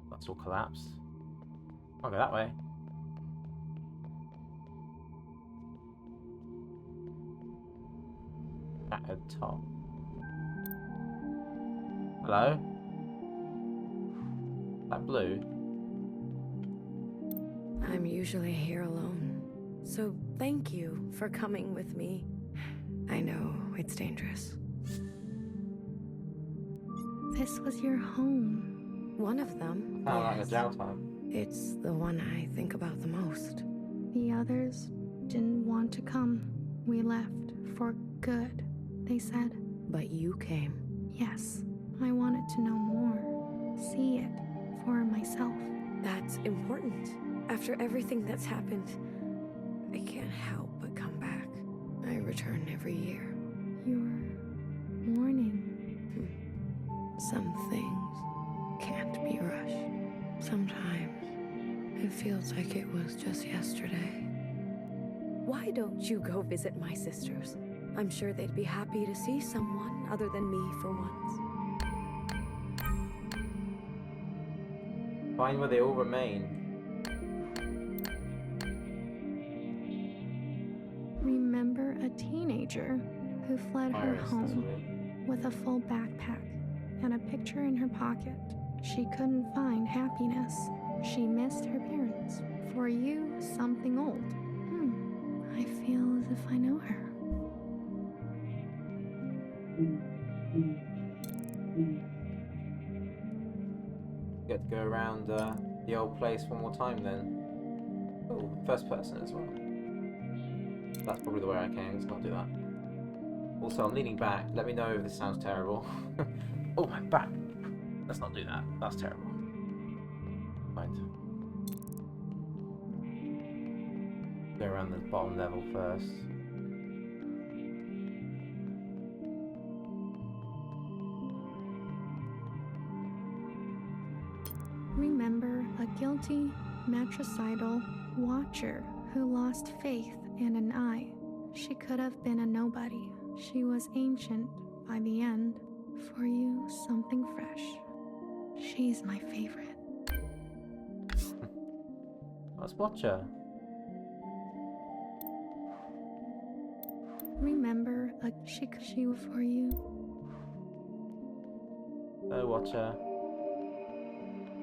That's all collapsed. I'll go that way. At the top. Hello? That blue? I'm usually here alone, so thank you for coming with me. I know it's dangerous. This was your home. One of them. Kind of like a jail time. It's the one I think about the most. The others didn't want to come. We left for good, they said. But you came. Yes, I wanted to know more. See it for myself. That's important. After everything that's happened, I can't help but come back. I return every year. You're mourning. Some things can't be rushed. Sometimes it feels like it was just yesterday. Why don't you go visit my sisters? I'm sure they'd be happy to see someone other than me for once. Find where they all remain. Remember a teenager who fled her Iris, home with a full backpack and a picture in her pocket. She couldn't find happiness. She missed her parents. For you, something old. I feel as if I know her. Get to go around the old place one more time then. Oh, first person as well. That's probably the way I can. Let's not do that. Also, I'm leaning back. Let me know if this sounds terrible. Oh, my back. Let's not do that. That's terrible. Fine. Go around the bottom level first. Remember a guilty, matricidal watcher who lost faith in an eye. She could have been a nobody. She was ancient by the end. For you, something fresh. She's my favorite. Let's watch her. Remember a she for you. Oh, watch her.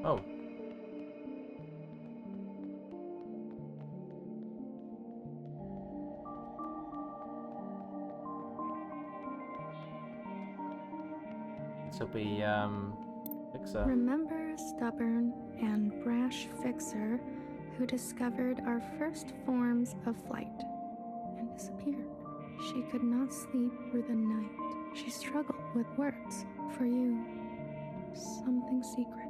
Oh. This will be, Fixer. Remember a stubborn and brash fixer who discovered our first forms of flight and disappeared. She could not sleep through the night. She struggled with words. For you, something secret.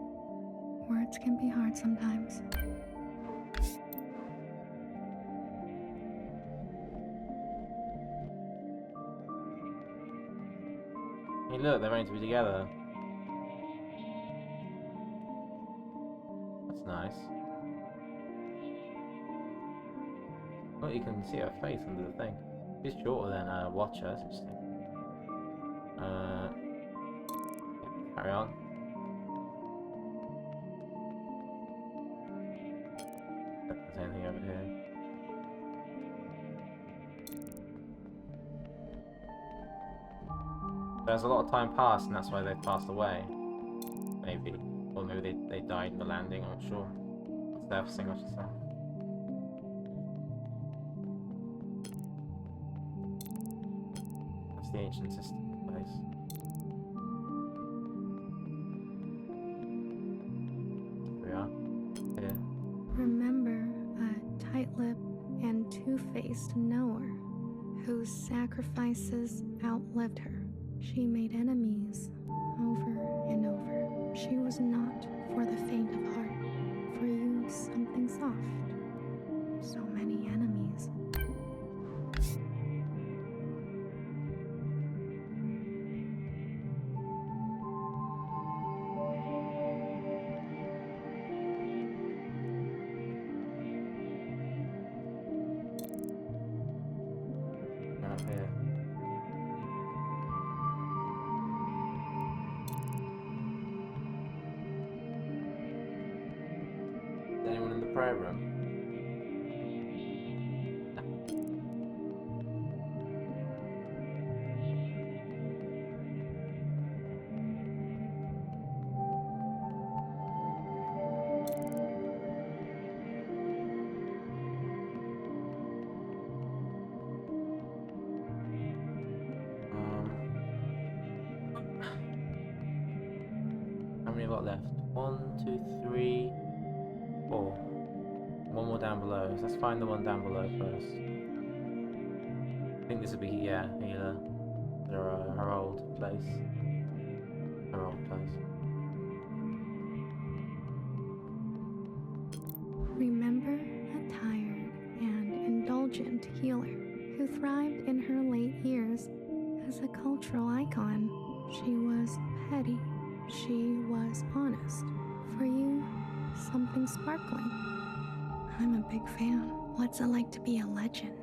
Words can be hard sometimes. Hey, look, they're going to be together. That's nice. Oh, you can see her face under the thing. She's shorter than Watcher, that's interesting. Carry on. If there's anything over here. There's a lot of time passed, and that's why they passed away. Maybe. Or maybe they died in the landing, I'm not sure. Surfacing, I should say. That's the ancient system place. Here we are. Here. Remember a tight-lipped and two-faced knower whose sacrifices outlived her. She made enemies over and over. She was not for the faint of heart. For you, something soft. So many enemies. Right here. Is anyone in the prayer room? How many have I got left? 1, 2, 3, 4. One more down below. So let's find the one down below first. I think this would be, yeah, Healer. Her old place. Her old place. Remember a tired and indulgent healer who thrived in her late years as a cultural icon. She was petty. She was honest. For you, something sparkling. I'm a big fan. What's it like to be a legend?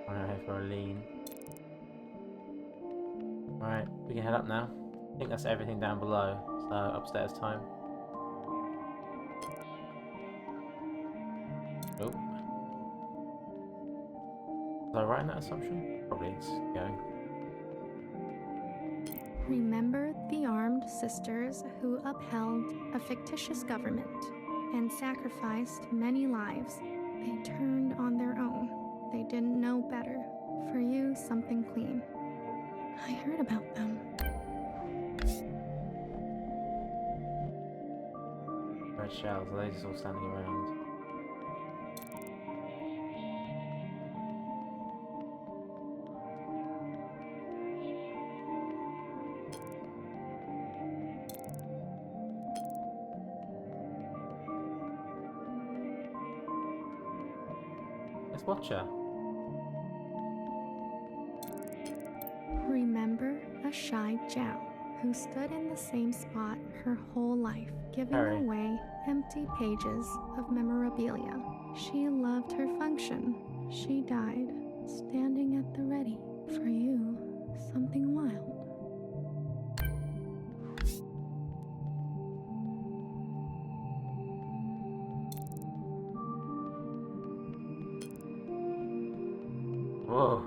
I'm gonna head for a lean. Alright, we can head up now. I think that's everything down below, so upstairs time. Oh. Was I right in that assumption? Probably it's going. Remember the armed sisters who upheld a fictitious government and sacrificed many lives. They turned on their own. They didn't know better. For you, something clean. I heard about them. Red shells, are they just all standing around? Let's watch her. Remember a shy Jiao who stood in the same spot her whole life, giving Harry. away empty pages of memorabilia. She loved her function. She died, standing at the ready. For you, something wild. Whoa.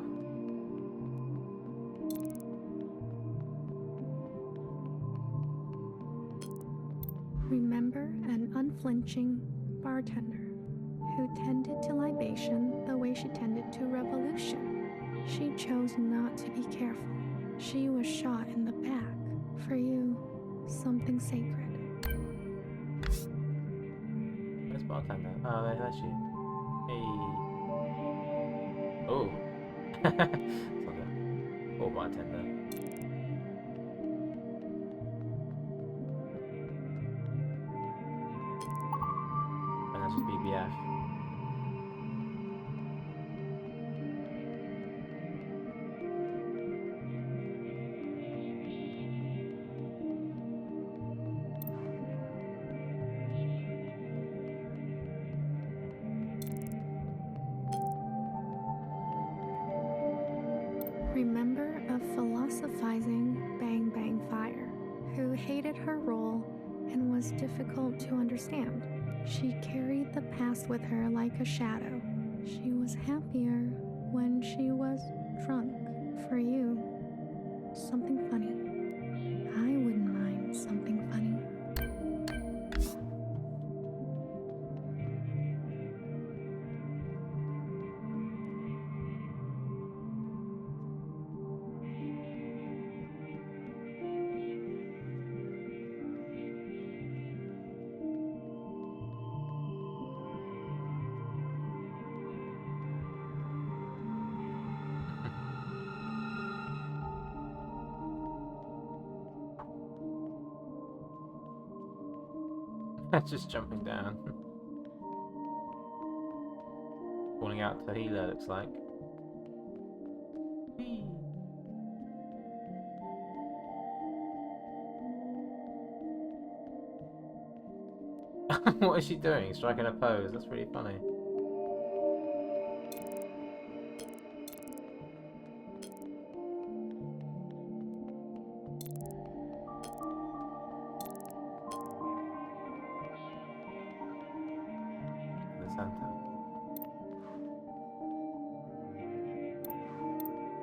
Remember an unflinching bartender who tended to libation the way she tended to revolution. She chose not to be careful. She was shot in the back. For you, something sacred. Where's bartender? Oh, there's you. Hey. Oh. It's like a poor bartender. And that's just BBF. Remember a philosophizing Bang Bang Fire who hated her role and was difficult to understand. She carried the past with her like a shadow. She was happier when she was drunk. For you, something funny. I wouldn't mind something funny. Just jumping down. Calling out to healer, looks like. Whee! What is she doing? Striking a pose? That's really funny.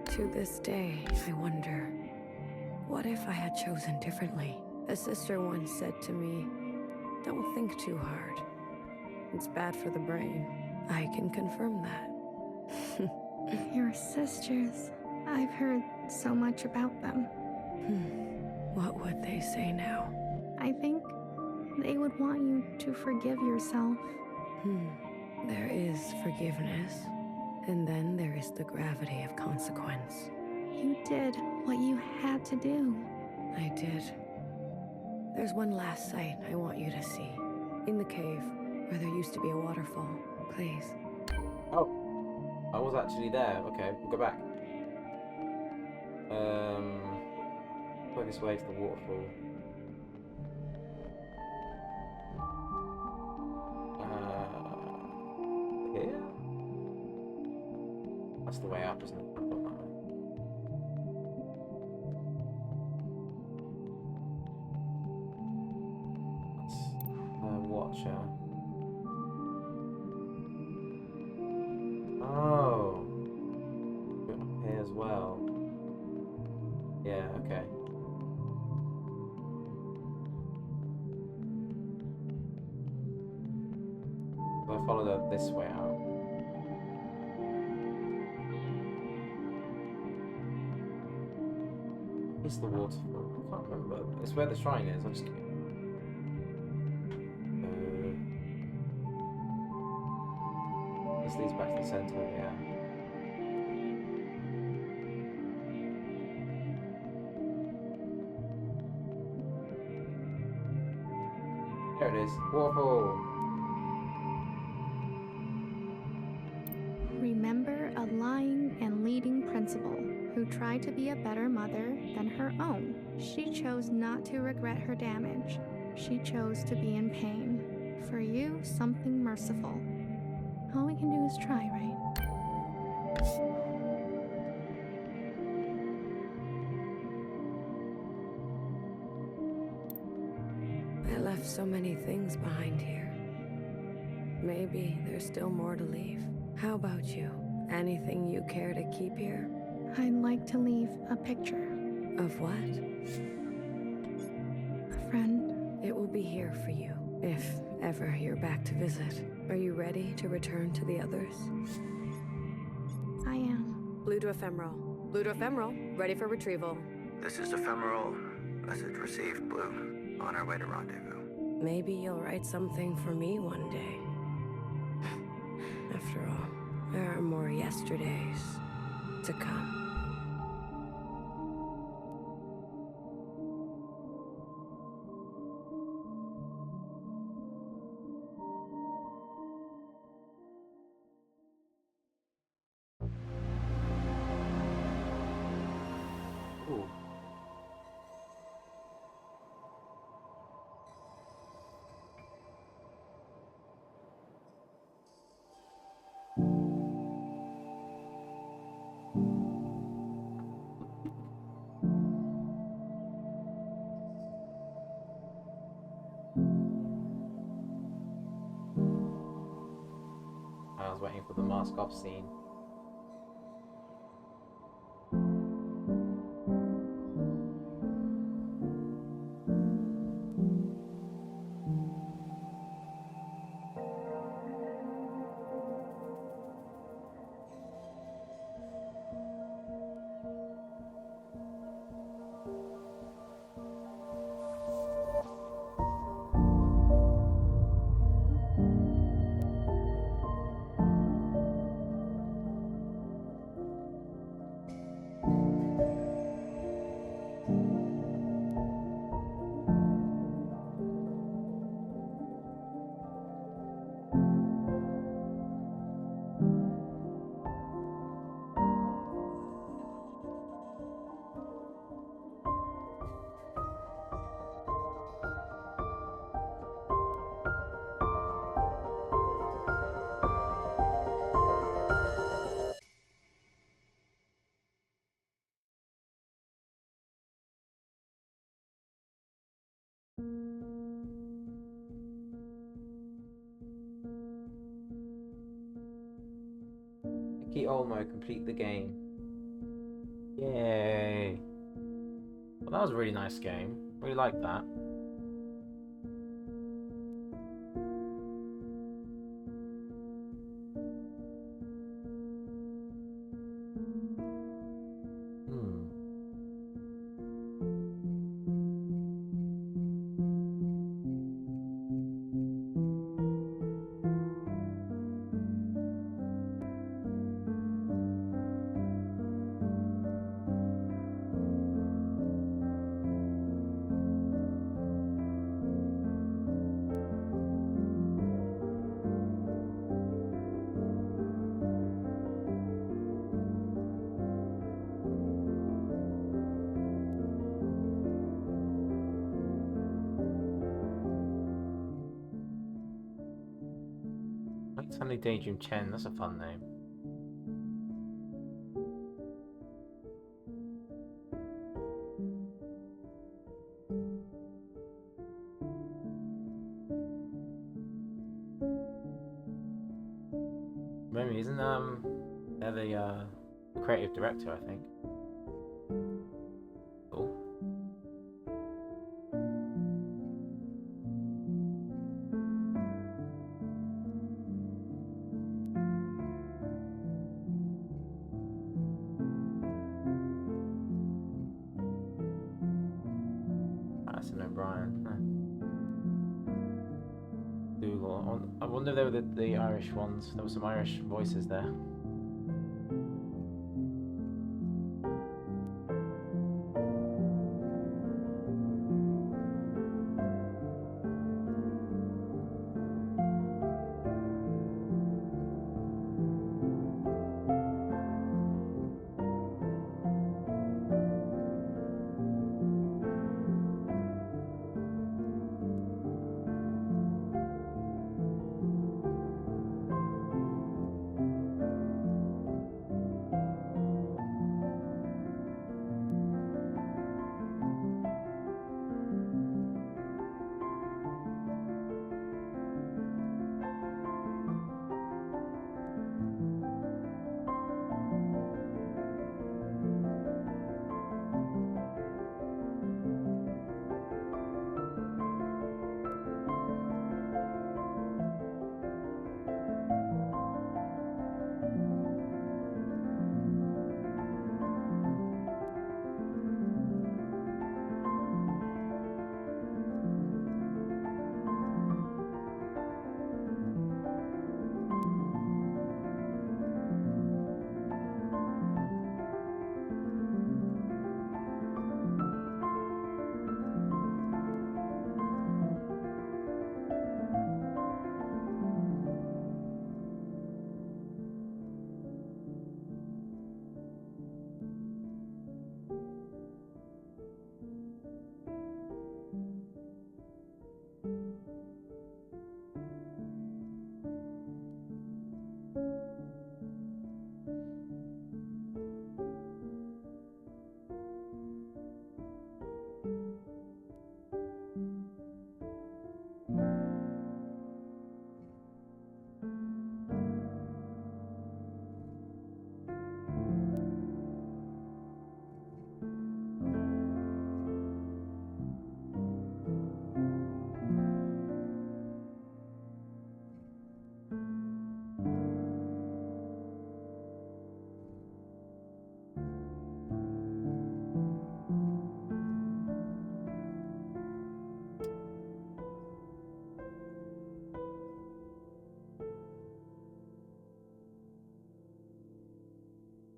To this day, I wonder, what if I had chosen differently? A sister once said to me, don't think too hard. It's bad for the brain. I can confirm that. Your sisters. I've heard so much about them. What would they say now? I think they would want you to forgive yourself. There is forgiveness, and then there is the gravity of consequence. You did what you had to do. I did. There's one last sight I want you to see. In the cave, where there used to be a waterfall. Please. Oh, I was actually there. Okay, we'll go back. Go this way to the waterfall. Here? That's the way up, isn't it? I've got that way. That's Watcher. Oh. Put up here as well. Yeah, okay. So I followed this way out. It's the waterfall. I can't remember. It's where the shrine is. I just. This leads back to the center. Yeah. There it is. Waterfall. Remember a lying and leading principal who tried to be a better mother than her own. She chose not to regret her damage. She chose to be in pain. For you, something merciful. All we can do is try, right? I left so many things behind here. Maybe there's still more to leave. How about you? Anything you care to keep here? I'd like to leave a picture. Of what? A friend. It will be here for you, if ever you're back to visit. Are you ready to return to the others? I am. Blue to Ephemeral. Blue to Ephemeral, ready for retrieval. This is Ephemeral. Message received, Blue. On our way to rendezvous. Maybe you'll write something for me one day. After all, there are more yesterdays to come. Ooh. I was waiting for the mask off scene. Ki Olmo complete the game. Yay! Well, that was a really nice game. Really liked that. Family Daydream Chen, that's a fun name. Remy, isn't they're the creative director, I think. Cool. Madison O'Brien. Google. I wonder if they were the Irish ones. There were some Irish voices there.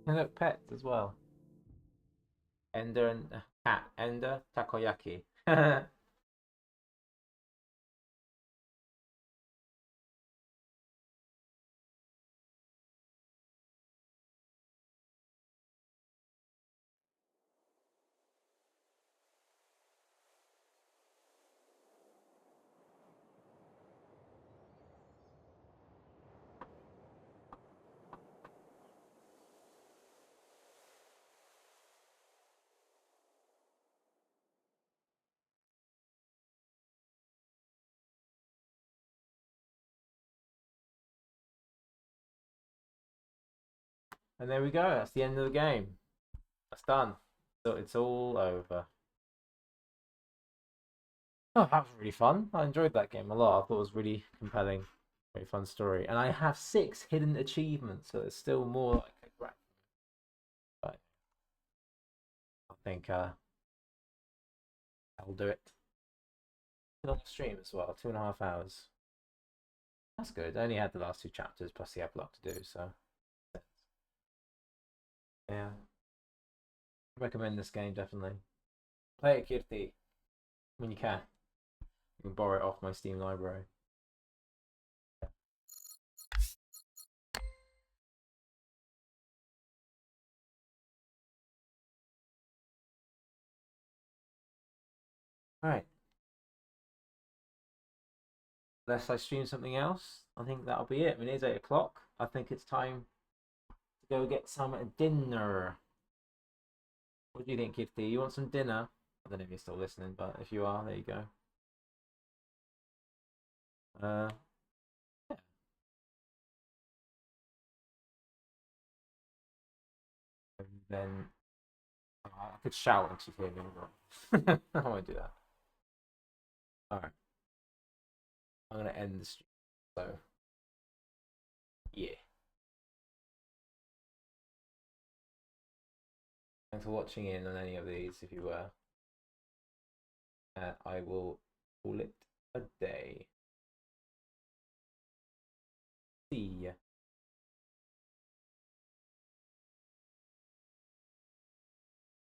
And look, pets as well. Ender and cat. Ender Takoyaki. And there we go. That's the end of the game. That's done. So it's all over. Oh, that was really fun. I enjoyed that game a lot. I thought it was really compelling. Very fun story. And I have 6 hidden achievements, so it's still more like a grab. But I think I'll do it. On the stream as well, 2.5 hours. That's good. I only had the last 2 chapters plus the epilogue to do, so yeah. I recommend this game definitely. Play it, Kirti, when you can. You can borrow it off my Steam library. Alright. unless I stream something else, I think that'll be it. I mean, it is 8 o'clock. I think it's time to go get some dinner. What do you think, Gifty? You want some dinner? I don't know if you're still listening, but if you are, there you go. Yeah. And then I could shout and she'd hear me, but I won't do that. Alright. I'm going to end the stream. So, yeah. Thanks for watching in on any of these if you were. I will call it a day.